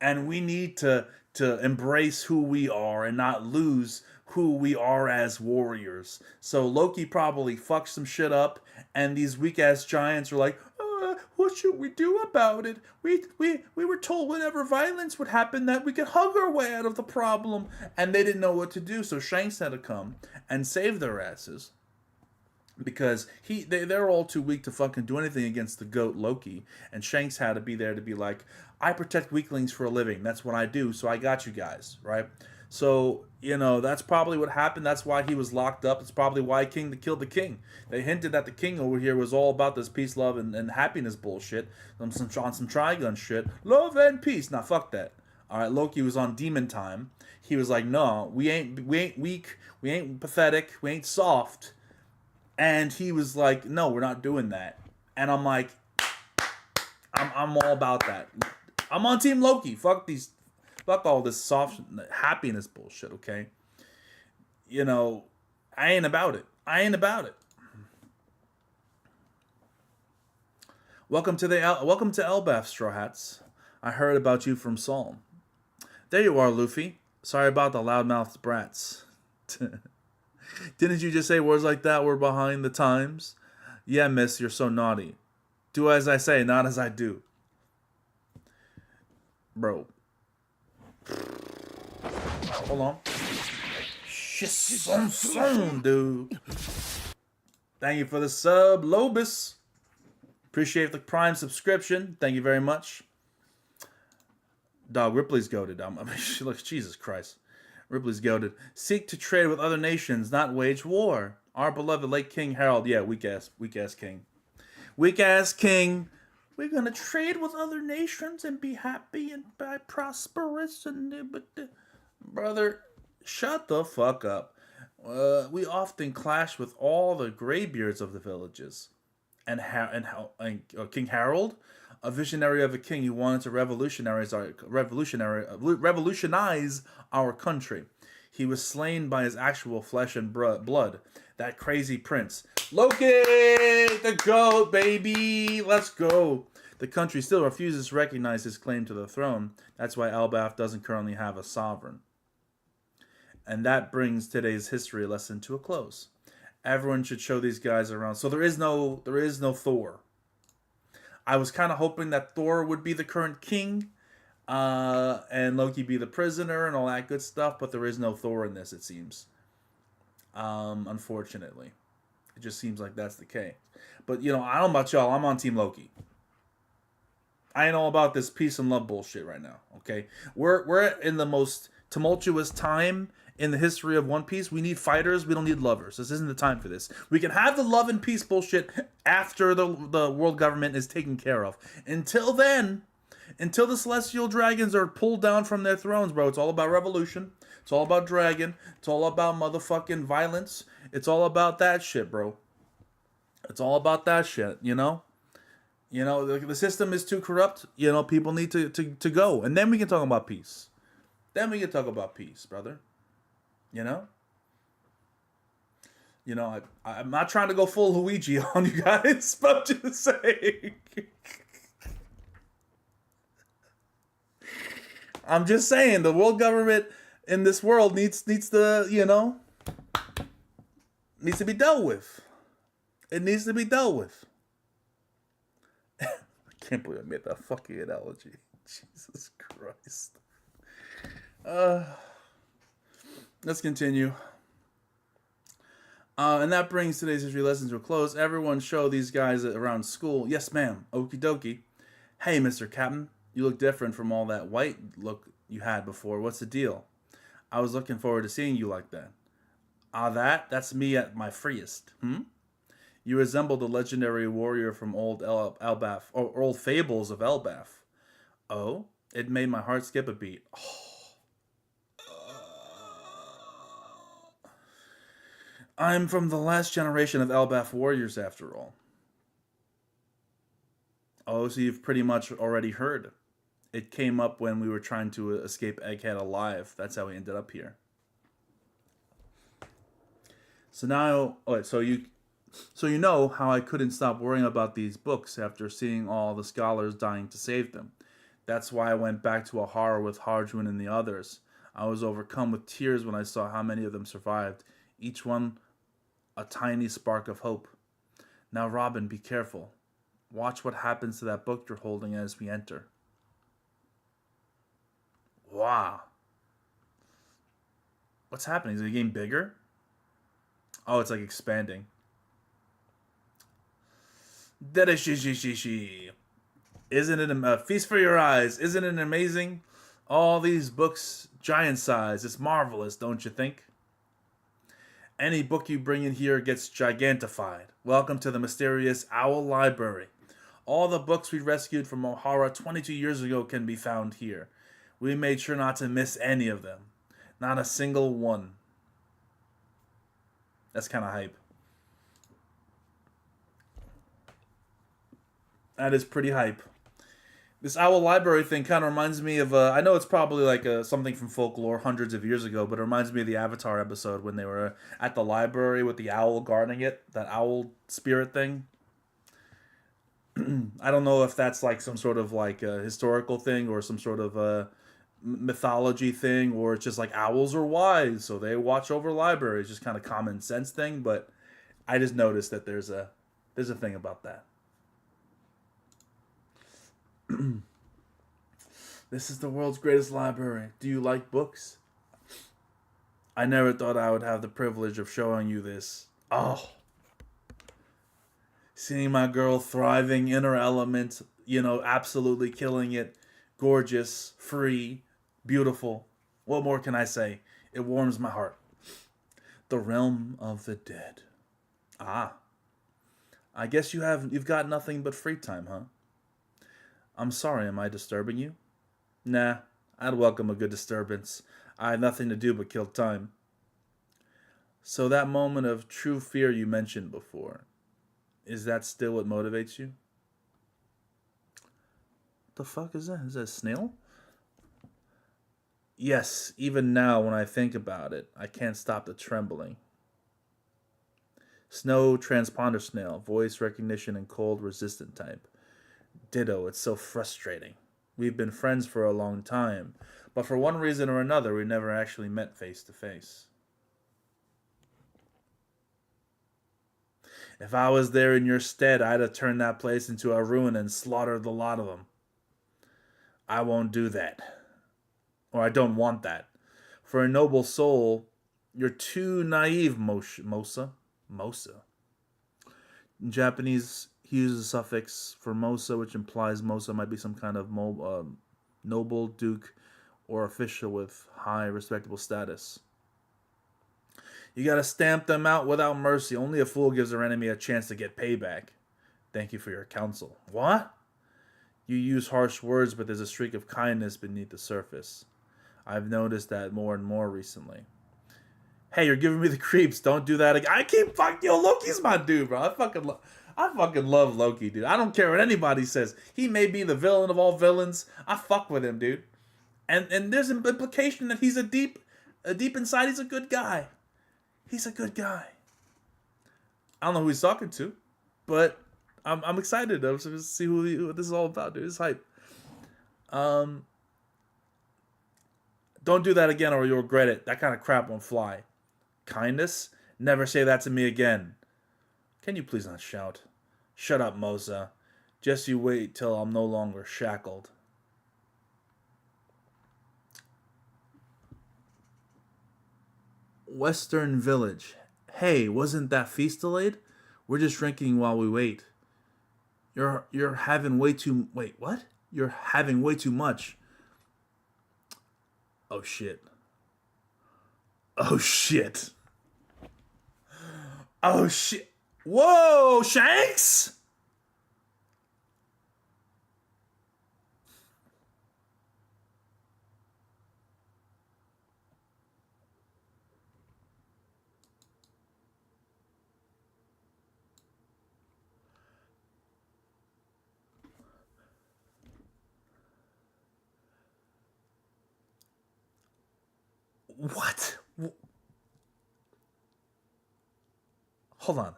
S1: And we need to embrace who we are and not lose who we are as warriors. So Loki probably fucks some shit up, and these weak ass giants are like, what should we do about it? We were told whenever violence would happen that we could hug our way out of the problem, and they didn't know what to do. So Shanks had to come and save their asses because they're all too weak to fucking do anything against the goat Loki, and Shanks had to be there to be like, I protect weaklings for a living. That's what I do. So I got you guys, right? So, that's probably what happened. That's why he was locked up. It's probably why King killed the king. They hinted that the king over here was all about this peace, love, and happiness bullshit. On some Trigun shit. Love and peace. Now, fuck that. All right, Loki was on demon time. He was like, no, we ain't weak. We ain't pathetic. We ain't soft. And he was like, no, we're not doing that. And I'm like, I'm all about that. I'm on Team Loki. Fuck all this soft happiness bullshit, okay? I ain't about it. Welcome to Elbaf, Straw Hats. I heard about you from Psalm. There you are, Luffy. Sorry about the loudmouthed brats. Didn't you just say words like that were behind the times? Yeah, miss, you're so naughty. Do as I say, not as I do. Bro. Hold on. Shit, soon, dude. Thank you for the sub, Lobus. Appreciate the Prime subscription. Thank you very much. Dog, Ripley's goated. I mean, she looks, Jesus Christ. Ripley's goated. Seek to trade with other nations, not wage war. Our beloved late King Harold. Yeah, weak ass king. Weak ass king. We're gonna trade with other nations and be happy and be prosperous and brother, shut the fuck up. We often clash with all the graybeards of the villages, and King Harold, a visionary of a king who wanted to revolutionize our country. He was slain by his actual flesh and blood. That crazy prince. Loki! The goat, baby! Let's go! The country still refuses to recognize his claim to the throne. That's why Elbaf doesn't currently have a sovereign. And that brings today's history lesson to a close. Everyone should show these guys around. So there is no Thor. I was kind of hoping that Thor would be the current king, and Loki be the prisoner and all that good stuff, but there is no Thor in this, it seems. Unfortunately. It just seems like that's the case. But, you know, I don't know about y'all. I'm on Team Loki. I ain't all about this peace and love bullshit right now, okay? We're in the most tumultuous time in the history of One Piece. We need fighters. We don't need lovers. This isn't the time for this. We can have the love and peace bullshit after the world government is taken care of. Until then, until the celestial dragons are pulled down from their thrones, bro, it's all about revolution. It's all about dragon. It's all about motherfucking violence. It's all about that shit, bro. It's all about that shit, you know? You know, the system is too corrupt. You know, people need to go. And then we can talk about peace. Then we can talk about peace, brother. You know? You know, I'm not trying to go full Luigi on you guys, but I'm just saying. I'm just saying, the world government in this world needs to, you know, needs to be dealt with. It needs to be dealt with. I can't believe I made that fucking analogy. Jesus Christ. Let's continue. And that brings today's history lesson to a close. Everyone show these guys around school. Yes, ma'am. Okie dokie. Hey, Mr. Captain. You look different from all that white look you had before. What's the deal? I was looking forward to seeing you like that. That's me at my freest. You resemble the legendary warrior from old Elbaf, or old fables of Elbaf. Oh? It made my heart skip a beat. I'm from the last generation of Elbaf warriors, after all. Oh, so you've pretty much already heard. It came up when we were trying to escape Egghead alive. That's how we ended up here. So now, so you know how I couldn't stop worrying about these books after seeing all the scholars dying to save them. That's why I went back to Ahara with Harjun and the others. I was overcome with tears when I saw how many of them survived, each one a tiny spark of hope. Now, Robin, be careful. Watch what happens to that book you're holding as we enter. Wow. What's happening? Is it getting bigger? Oh, it's like expanding. Isn't it a feast for your eyes? Isn't it amazing? All these books, giant size. It's marvelous, don't you think? Any book you bring in here gets gigantified. Welcome to the mysterious Owl Library. All the books we rescued from Ohara 22 years ago can be found here. We made sure not to miss any of them. Not a single one. That's kind of hype. That is pretty hype. This Owl Library thing kind of reminds me of, I know it's probably like something from folklore hundreds of years ago, but it reminds me of the Avatar episode when they were at the library with the owl guarding it, that owl spirit thing. I don't know if that's like some sort of like a historical thing or some sort of mythology thing, or it's just like owls are wise, so they watch over libraries, just kind of common sense thing, but I just noticed that there's a thing about that. This is the world's greatest library. Do you like books? I never thought I would have the privilege of showing you this. Oh, seeing my girl thriving in her element, absolutely killing it. Gorgeous, free, beautiful. What more can I say? It warms my heart. The realm of the dead. Ah, I guess you've got nothing but free time, huh? I'm sorry, am I disturbing you? Nah, I'd welcome a good disturbance. I have nothing to do but kill time. So that moment of true fear you mentioned before, is that still what motivates you? What the fuck is that? Is that a snail? Yes, even now when I think about it, I can't stop the trembling. Snow transponder snail, voice recognition and cold resistant type. Ditto, it's so frustrating. We've been friends for a long time, but for one reason or another, we never actually met face to face. If I was there in your stead, I'd have turned that place into a ruin and slaughtered the lot of them. I won't do that. Or I don't want that. For a noble soul, you're too naive, Mosa. Mosa. In Japanese, he uses a suffix for Mosa, which implies Mosa might be some kind of noble, duke, or official with high respectable status. You gotta stamp them out without mercy. Only a fool gives their enemy a chance to get payback. Thank you for your counsel. What? You use harsh words, but there's a streak of kindness beneath the surface. I've noticed that more and more recently. Hey, you're giving me the creeps. Don't do that again. I keep fucking Loki's my dude, bro. I fucking love Loki, dude. I don't care what anybody says. He may be the villain of all villains. I fuck with him, dude. And there's an implication that he's a deep inside, he's a good guy. He's a good guy. I don't know who he's talking to, but I'm excited to see what this is all about, dude. It's hype. Don't do that again or you'll regret it. That kind of crap won't fly. Kindness? Never say that to me again. Can you please not shout? Shut up, Mosa. Just you wait till I'm no longer shackled. Western Village. Hey, wasn't that feast delayed? We're just drinking while we wait. You're having way too wait, what? You're having way too much. Oh shit. Oh shit. Oh shit. Whoa, Shanks? What? Hold on.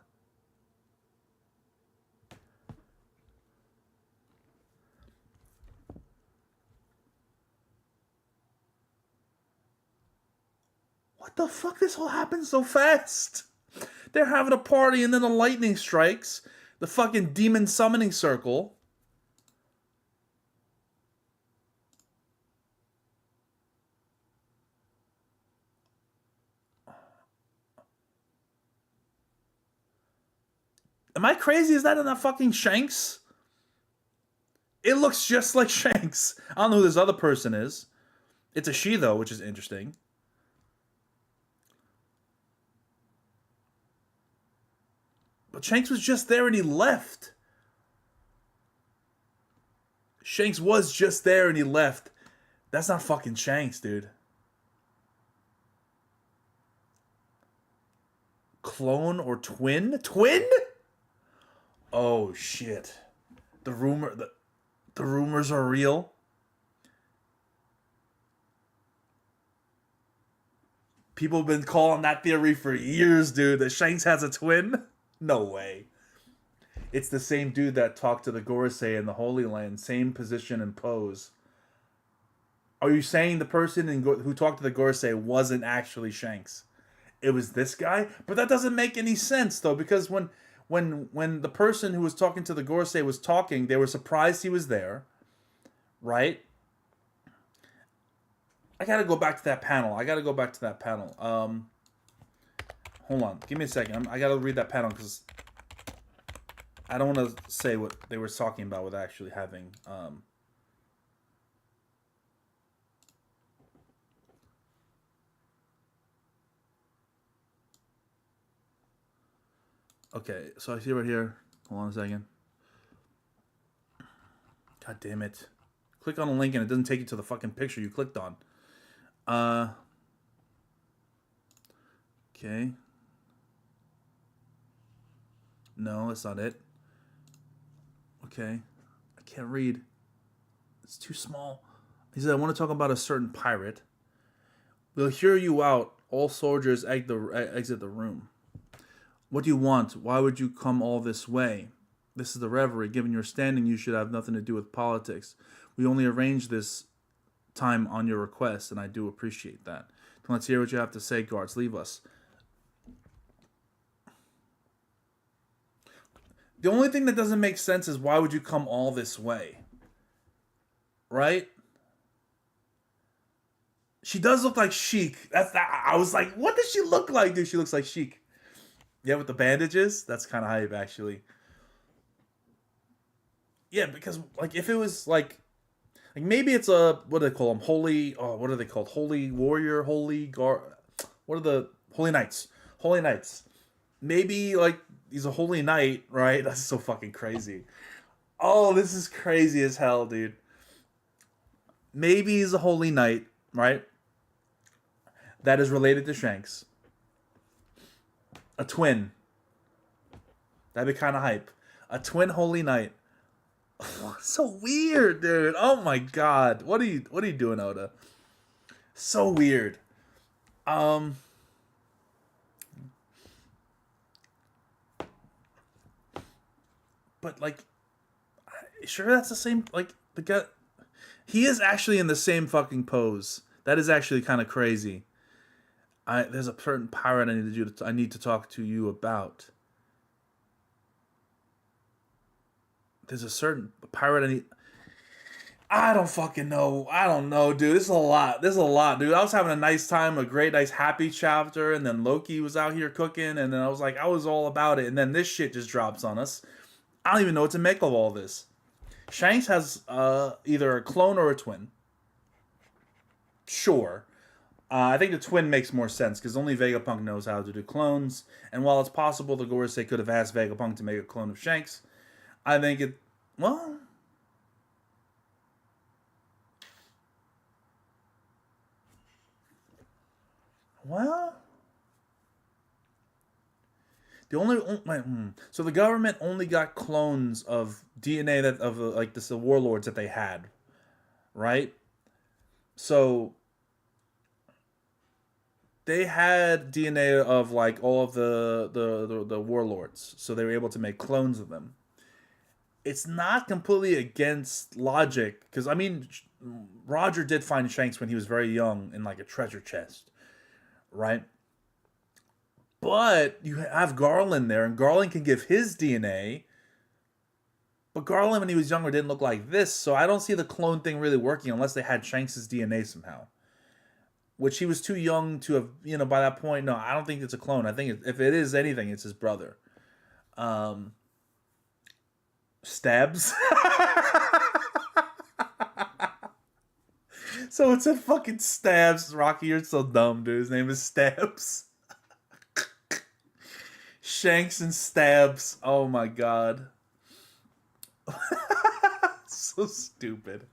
S1: What the fuck? This all happened so fast. They're having a party and then the lightning strikes. The fucking demon summoning circle. Am I crazy? Is that in a fucking Shanks? It looks just like Shanks. I don't know who this other person is. It's a she, though, which is interesting. But Shanks was just there and he left. Shanks was just there and he left. That's not fucking Shanks, dude. Clone or twin? Twin? Oh shit. The rumors are real. People have been calling that theory for years, dude, that Shanks has a twin. No way. It's the same dude that talked to the Gorosei in the Holy Land, same position and pose. Are you saying the person who talked to the Gorosei wasn't actually Shanks? It was this guy? But that doesn't make any sense though, because when the person who was talking to the Gorosei was talking, they were surprised he was there, right? I gotta go back to that panel. Hold on. Give me a second. I gotta read that panel because I don't want to say what they were talking about with actually having. Okay, so I see right here. Hold on a second. God damn it. Click on a link and it doesn't take you to the fucking picture you clicked on. Okay. No, that's not it. Okay. I can't read. It's too small. He said, I want to talk about a certain pirate. We'll hear you out. All soldiers exit the room. What do you want? Why would you come all this way? This is the reverie. Given your standing, you should have nothing to do with politics. We only arranged this time on your request, and I do appreciate that. Let's hear what you have to say, guards. Leave us. The only thing that doesn't make sense is why would you come all this way? Right? She does look like Sheik. I was like, what does she look like, dude? She looks like Sheik. Yeah, with the bandages? That's kind of hype, actually. Yeah, because, like, if it was, like maybe it's a, what do they call them? What are they called? Holy Warrior, what are the, Holy Knights. Holy Knights. Maybe, like, he's a Holy Knight, right? That's so fucking crazy. Oh, this is crazy as hell, dude. Maybe he's a Holy Knight, right? That is related to Shanks. A twin. That'd be kind of hype. A twin Holy Knight. So weird, dude. Oh my god. What are you doing, Oda? So weird. But like, sure that's the same, like, the guy, he is actually in the same fucking pose. That is actually kind of crazy. There's a certain pirate I need to talk to you about. There's a certain pirate I don't fucking know. I don't know, dude. This is a lot, dude. I was having a nice time, a great, nice, happy chapter, and then Loki was out here cooking, and then I was all about it, and then this shit just drops on us. I don't even know what to make of all this. Shanks has either a clone or a twin. Sure. I think the twin makes more sense because only Vegapunk knows how to do clones. And while it's possible the Gorosei could have asked Vegapunk to make a clone of Shanks, I think it. Well. The only. So the government only got clones of DNA of like the warlords that they had, right? So they had DNA of like all of the warlords, so they were able to make clones of them. It's not completely against logic because I mean, Roger did find Shanks when he was very young in like a treasure chest, right? But you have Garland there, and Garland can give his DNA. But Garland, when he was younger, didn't look like this, so I don't see the clone thing really working unless they had Shanks' DNA somehow. Which he was too young to have, by that point. No, I don't think it's a clone. I think if it is anything, it's his brother. Stabs. So it's a fucking Stabs. Rocky, you're so dumb, dude. His name is Stabs. Shanks and Stabs. Oh my god. So stupid.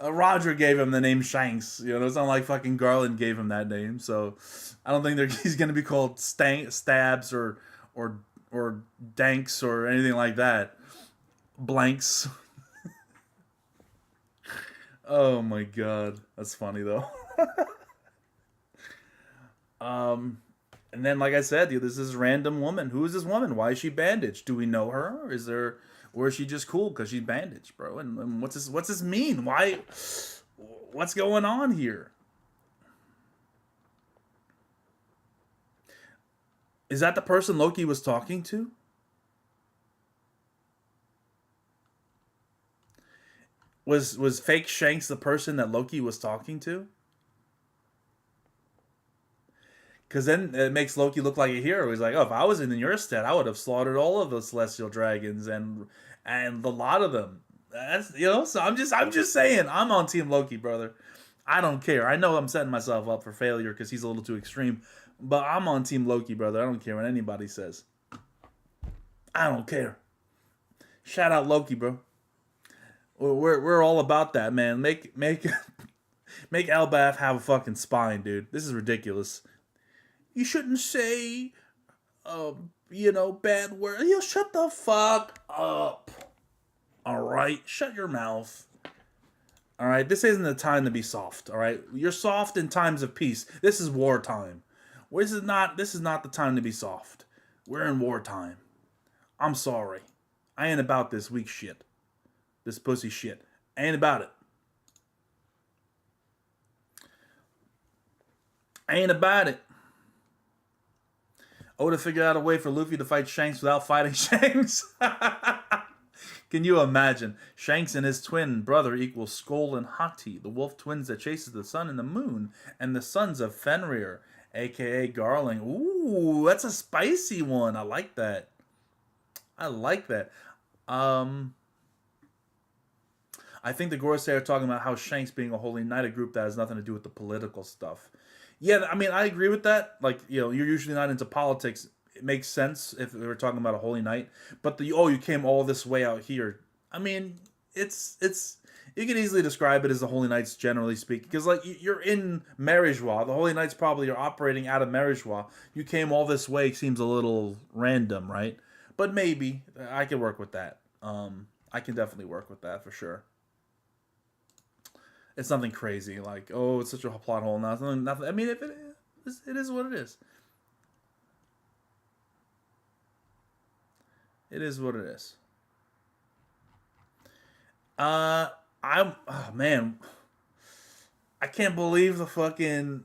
S1: Roger gave him the name Shanks. It's not like fucking Garland gave him that name. So I don't think he's gonna be called Stabs or Danks or anything like that. Blanks. Oh my god, that's funny though. And then, like I said, this is random woman. Who is this woman? Why is she bandaged? Do we know her? Or is she just cool because she's bandaged, bro? And what's this mean? Why? What's going on here? Is that the person Loki was talking to? Was fake Shanks the person that Loki was talking to? Because then it makes Loki look like a hero. He's like, oh, if I was in your stead, I would have slaughtered all of the celestial dragons and a lot of them. That's so I'm just saying I'm on Team Loki, brother. I don't care. I know I'm setting myself up for failure because he's a little too extreme, but I'm on Team Loki, brother. I don't care what anybody says. I don't care. Shout out Loki, bro. We're all about that, man. Make Elbaf have a fucking spine, dude. This is ridiculous. You shouldn't say, bad words. Shut the fuck up. All right, shut your mouth. All right, this isn't the time to be soft. All right, you're soft in times of peace. This is wartime. This is not the time to be soft. We're in wartime. I'm sorry. I ain't about this weak shit. This pussy shit. I ain't about it. I ain't about it. Oda figured out a way for Luffy to fight Shanks without fighting Shanks. Can you imagine? Shanks and his twin brother equals Skoll and Hati, the wolf twins that chases the sun and the moon, and the sons of Fenrir, a.k.a. Garling. Ooh, that's a spicy one. I like that. I think the Gorosei are talking about how Shanks being a holy knight, a group that has nothing to do with the political stuff. Yeah, I mean, I agree with that. Like, you're usually not into politics. It makes sense if we were talking about a holy knight. But you came all this way out here. I mean, it's you can easily describe it as the holy knights, generally speaking, because like you're in Marijois. The holy knights probably are operating out of Marijois. You came all this way seems a little random, right? But maybe I can work with that. I can definitely work with that for sure. It's nothing crazy like, oh, it's such a plot hole. Nothing. I mean, if it is what it is. It is what it is. Oh man, I can't believe the fucking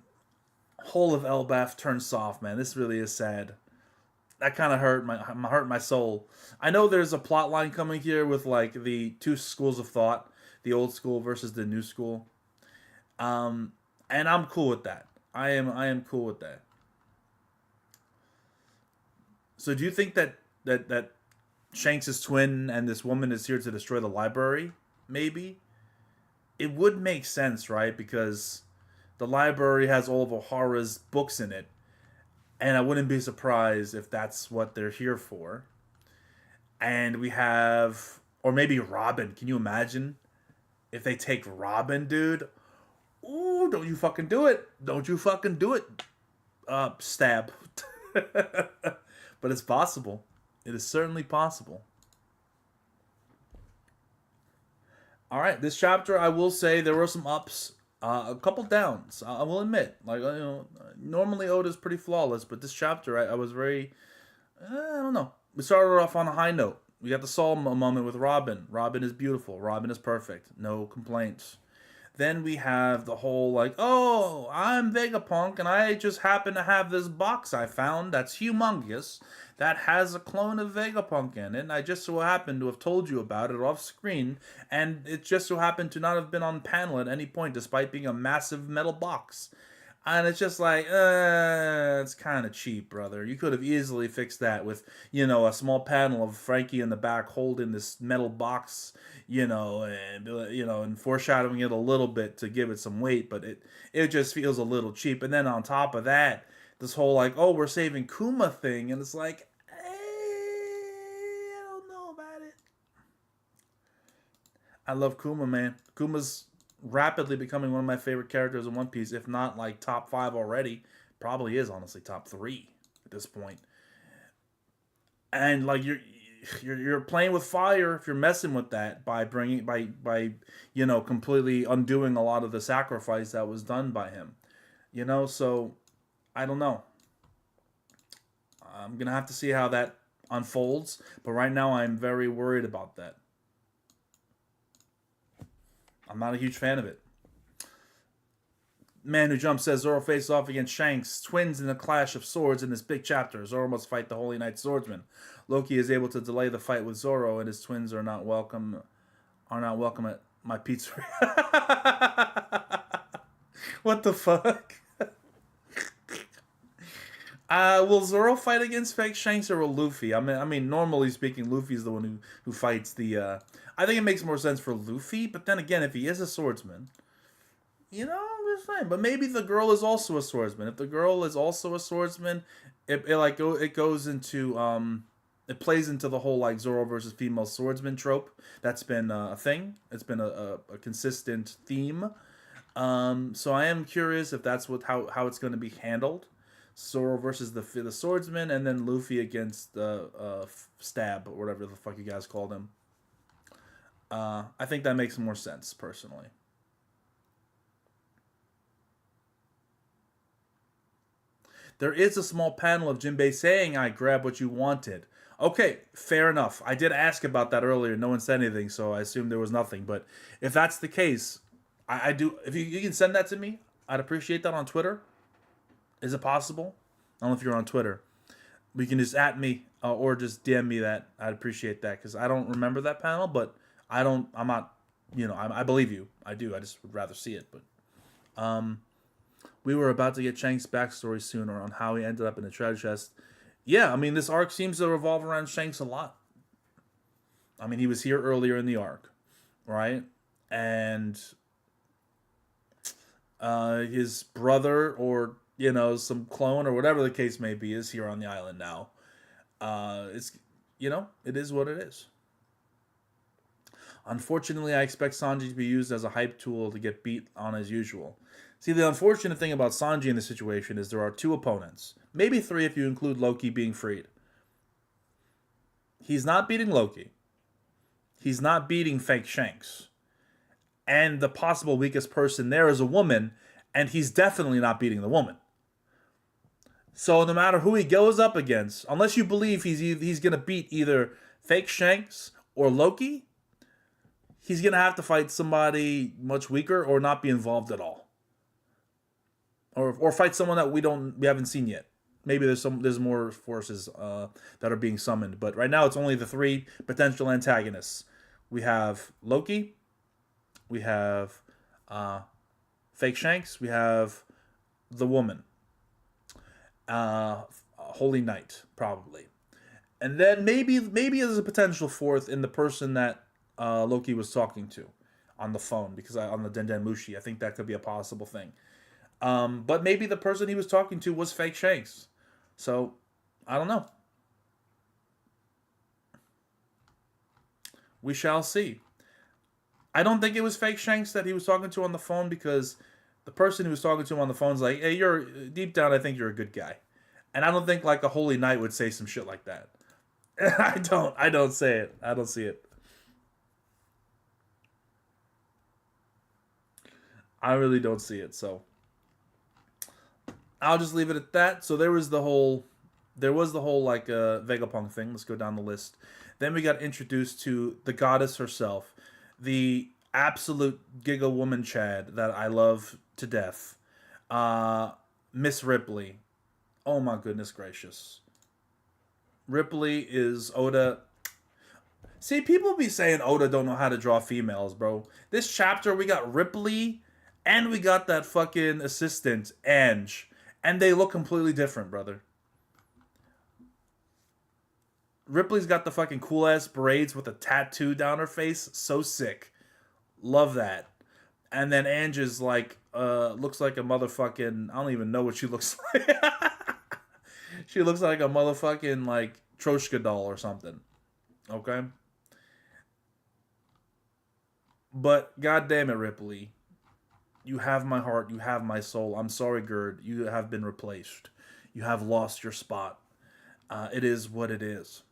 S1: whole of Elbaf turned soft, man. This really is sad. That kind of hurt my soul. I know there's a plot line coming here with like the two schools of thought, the old school versus the new school. And I'm cool with that. I am cool with that. So do you think that Shanks' twin and this woman is here to destroy the library? Maybe it would make sense, right? Because the library has all of Ohara's books in it, and I wouldn't be surprised if that's what they're here for. And we have, or maybe Robin. Can you imagine if they take Robin, dude? Ooh, don't you fucking do it. Don't you fucking do it. Stab. But it's possible. It is certainly possible. All right, this chapter, I will say there were some ups, a couple downs. I will admit, like normally Oda's pretty flawless, but this chapter, I was very, I don't know. We started off on a high note. We got the Saul moment with Robin. Robin is beautiful. Robin is perfect. No complaints. Then we have the whole like, oh, I'm Vegapunk and I just happen to have this box I found that's humongous that has a clone of Vegapunk in it. And I just so happen to have told you about it off screen, and it just so happened to not have been on panel at any point despite being a massive metal box. And it's just like, it's kind of cheap, brother. You could have easily fixed that with, a small panel of Franky in the back holding this metal box, and foreshadowing it a little bit to give it some weight, but it just feels a little cheap. And then on top of that, this whole like, oh, we're saving Kuma thing, and it's like, I don't know about it. I love Kuma, man. Kuma's rapidly becoming one of my favorite characters in One Piece, if not like top 5 already. Probably is honestly top 3 at this point. And like you're playing with fire if you're messing with that by bringing by completely undoing a lot of the sacrifice that was done by him. So I don't know. I'm gonna have to see how that unfolds, but right now I'm very worried about that. I'm not a huge fan of it. Man Who Jumps says Zoro faces off against Shanks, twins in a clash of swords in this big chapter. Zoro must fight the Holy Knight Swordsman. Loki is able to delay the fight with Zoro, and his twins are not welcome at my pizzeria. What the fuck? Will Zoro fight against Fake Shanks or will Luffy? I mean, normally speaking, Luffy's the one who fights the. I think it makes more sense for Luffy, but then again, if he is a swordsman, I'm just saying. But maybe the girl is also a swordsman. If the girl is also a swordsman, it goes into it plays into the whole like Zoro versus female swordsman trope. That's been a thing. It's been a consistent theme. So I am curious if that's how it's going to be handled. Zoro versus the swordsman, and then Luffy against the Stab or whatever the fuck you guys called him. I think that makes more sense personally. There is a small panel of Jinbei saying, "I grab what you wanted." Okay, fair enough. I did ask about that earlier. No one said anything, so I assumed there was nothing. But if that's the case, I do. If you can send that to me, I'd appreciate that on Twitter. Is it possible? I don't know if you're on Twitter. We can just at me or just DM me that. I'd appreciate that because I don't remember that panel, but I don't. I'm not. I believe you. I do. I just would rather see it. But we were about to get Shanks' backstory sooner on how he ended up in the treasure chest. Yeah, I mean, this arc seems to revolve around Shanks a lot. I mean, he was here earlier in the arc, right? And his brother or some clone or whatever the case may be is here on the island now. It's it is what it is. Unfortunately, I expect Sanji to be used as a hype tool to get beat on as usual. See, the unfortunate thing about Sanji in this situation is there are two opponents, maybe three if you include Loki being freed. He's not beating Loki. He's not beating Fake Shanks. And the possible weakest person there is a woman, and he's definitely not beating the woman. So no matter who he goes up against, unless you believe he's going to beat either Fake Shanks or Loki, he's going to have to fight somebody much weaker or not be involved at all. Or fight someone that we haven't seen yet. Maybe there's more forces that are being summoned, but right now it's only the three potential antagonists. We have Loki, we have Fake Shanks, we have the woman, Holy Knight probably, and then maybe there's a potential fourth in the person that Loki was talking to on the phone because on the Denden Mushi. I think that could be a possible thing. But maybe the person he was talking to was Fake Shanks. So, I don't know. We shall see. I don't think it was Fake Shanks that he was talking to on the phone because the person who was talking to him on the phone is like, hey, you're deep down, I think you're a good guy. And I don't think like a Holy Knight would say some shit like that. I don't say it. I don't see it. I really don't see it, so I'll just leave it at that. So there was the whole like Vegapunk thing. Let's go down the list. Then we got introduced to the goddess herself, the absolute Giga Woman Chad that I love to death, Miss Ripley. Oh my goodness gracious, Ripley is Oda. See, people be saying Oda don't know how to draw females, bro. This chapter we got Ripley, and we got that fucking assistant Ange. And they look completely different, brother. Ripley's got the fucking cool ass braids with a tattoo down her face. So sick. Love that. And then Ange is like, looks like a motherfucking, I don't even know what she looks like. She looks like a motherfucking, like, Troshka doll or something. Okay? But, goddamn it, Ripley. You have my heart. You have my soul. I'm sorry, Gerd. You have been replaced. You have lost your spot. It is what it is.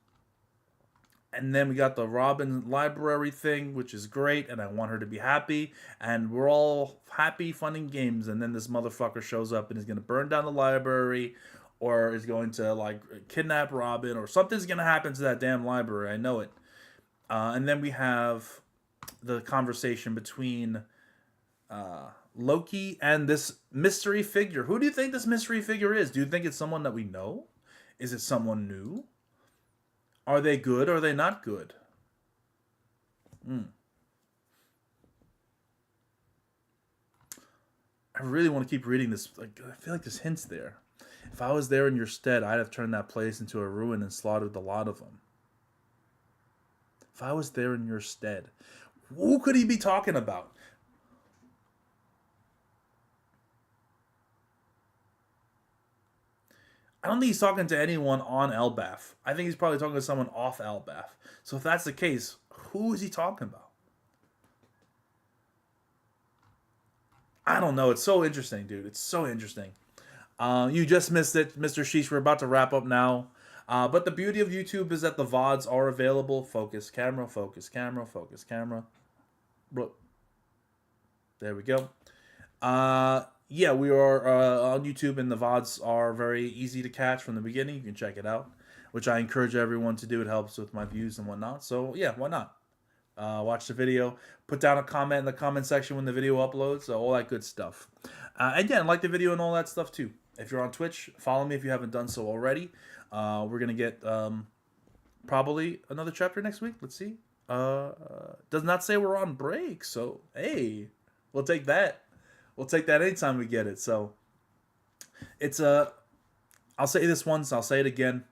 S1: And then we got the Robin library thing, which is great, and I want her to be happy. And we're all happy, fun and games. And then this motherfucker shows up and is going to burn down the library, or is going to like kidnap Robin, or something's going to happen to that damn library. I know it. And then we have the conversation between Loki and this mystery figure. Who do you think this mystery figure is? Do you think it's someone that we know? Is it someone new? Are they good or are they not good? I really want to keep reading this. Like, I feel like there's hints there. If I was there in your stead, I'd have turned that place into a ruin and slaughtered the lot of them. If I was there in your stead. Who could he be talking about? I don't think he's talking to anyone on Elbaf. I think he's probably talking to someone off Elbaf. So if that's the case, who is he talking about? I don't know. It's so interesting, dude. It's so interesting. You just missed it, Mr. Sheesh. We're about to wrap up now. But the beauty of YouTube is that the VODs are available. Focus camera, focus camera, focus camera. There we go. Yeah, we are on YouTube, and the VODs are very easy to catch from the beginning. You can check it out, which I encourage everyone to do. It helps with my views and whatnot. So, yeah, why not? Watch the video. Put down a comment in the comment section when the video uploads. All that good stuff. And yeah, like the video and all that stuff, too. If you're on Twitch, follow me if you haven't done so already. We're going to get probably another chapter next week. Let's see. Does not say we're on break. So, hey, we'll take that. We'll take that anytime we get it. So, it's I'll say this once, I'll say it again.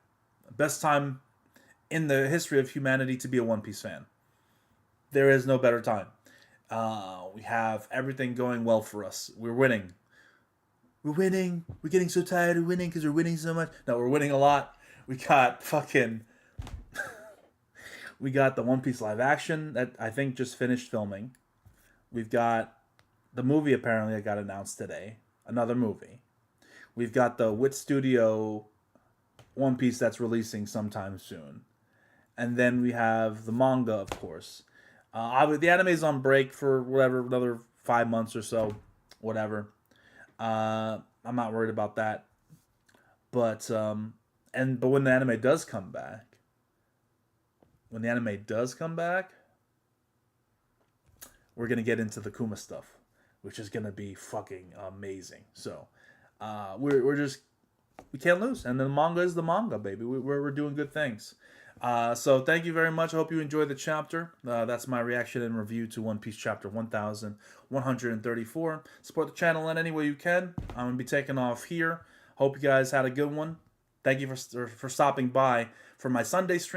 S1: Best time in the history of humanity to be a One Piece fan. There is no better time. We have everything going well for us. We're winning. We're winning. We're getting so tired of winning because we're winning so much. No, we're winning a lot. We got fucking... we got the One Piece live action that I think just finished filming. We've got the movie apparently that got announced today. Another movie. We've got the Wit Studio One Piece that's releasing sometime soon. And then we have the manga, of course. The anime's on break for whatever, another 5 months or so. Whatever. I'm not worried about that. But when the anime does come back, we're going to get into the Kuma stuff, which is going to be fucking amazing. So, we can't lose. And the manga is the manga, baby. We're doing good things. So thank you very much. I hope you enjoyed the chapter. That's my reaction and review to One Piece chapter 1134. Support the channel in any way you can. I'm going to be taking off here. Hope you guys had a good one. Thank you for stopping by for my Sunday stream.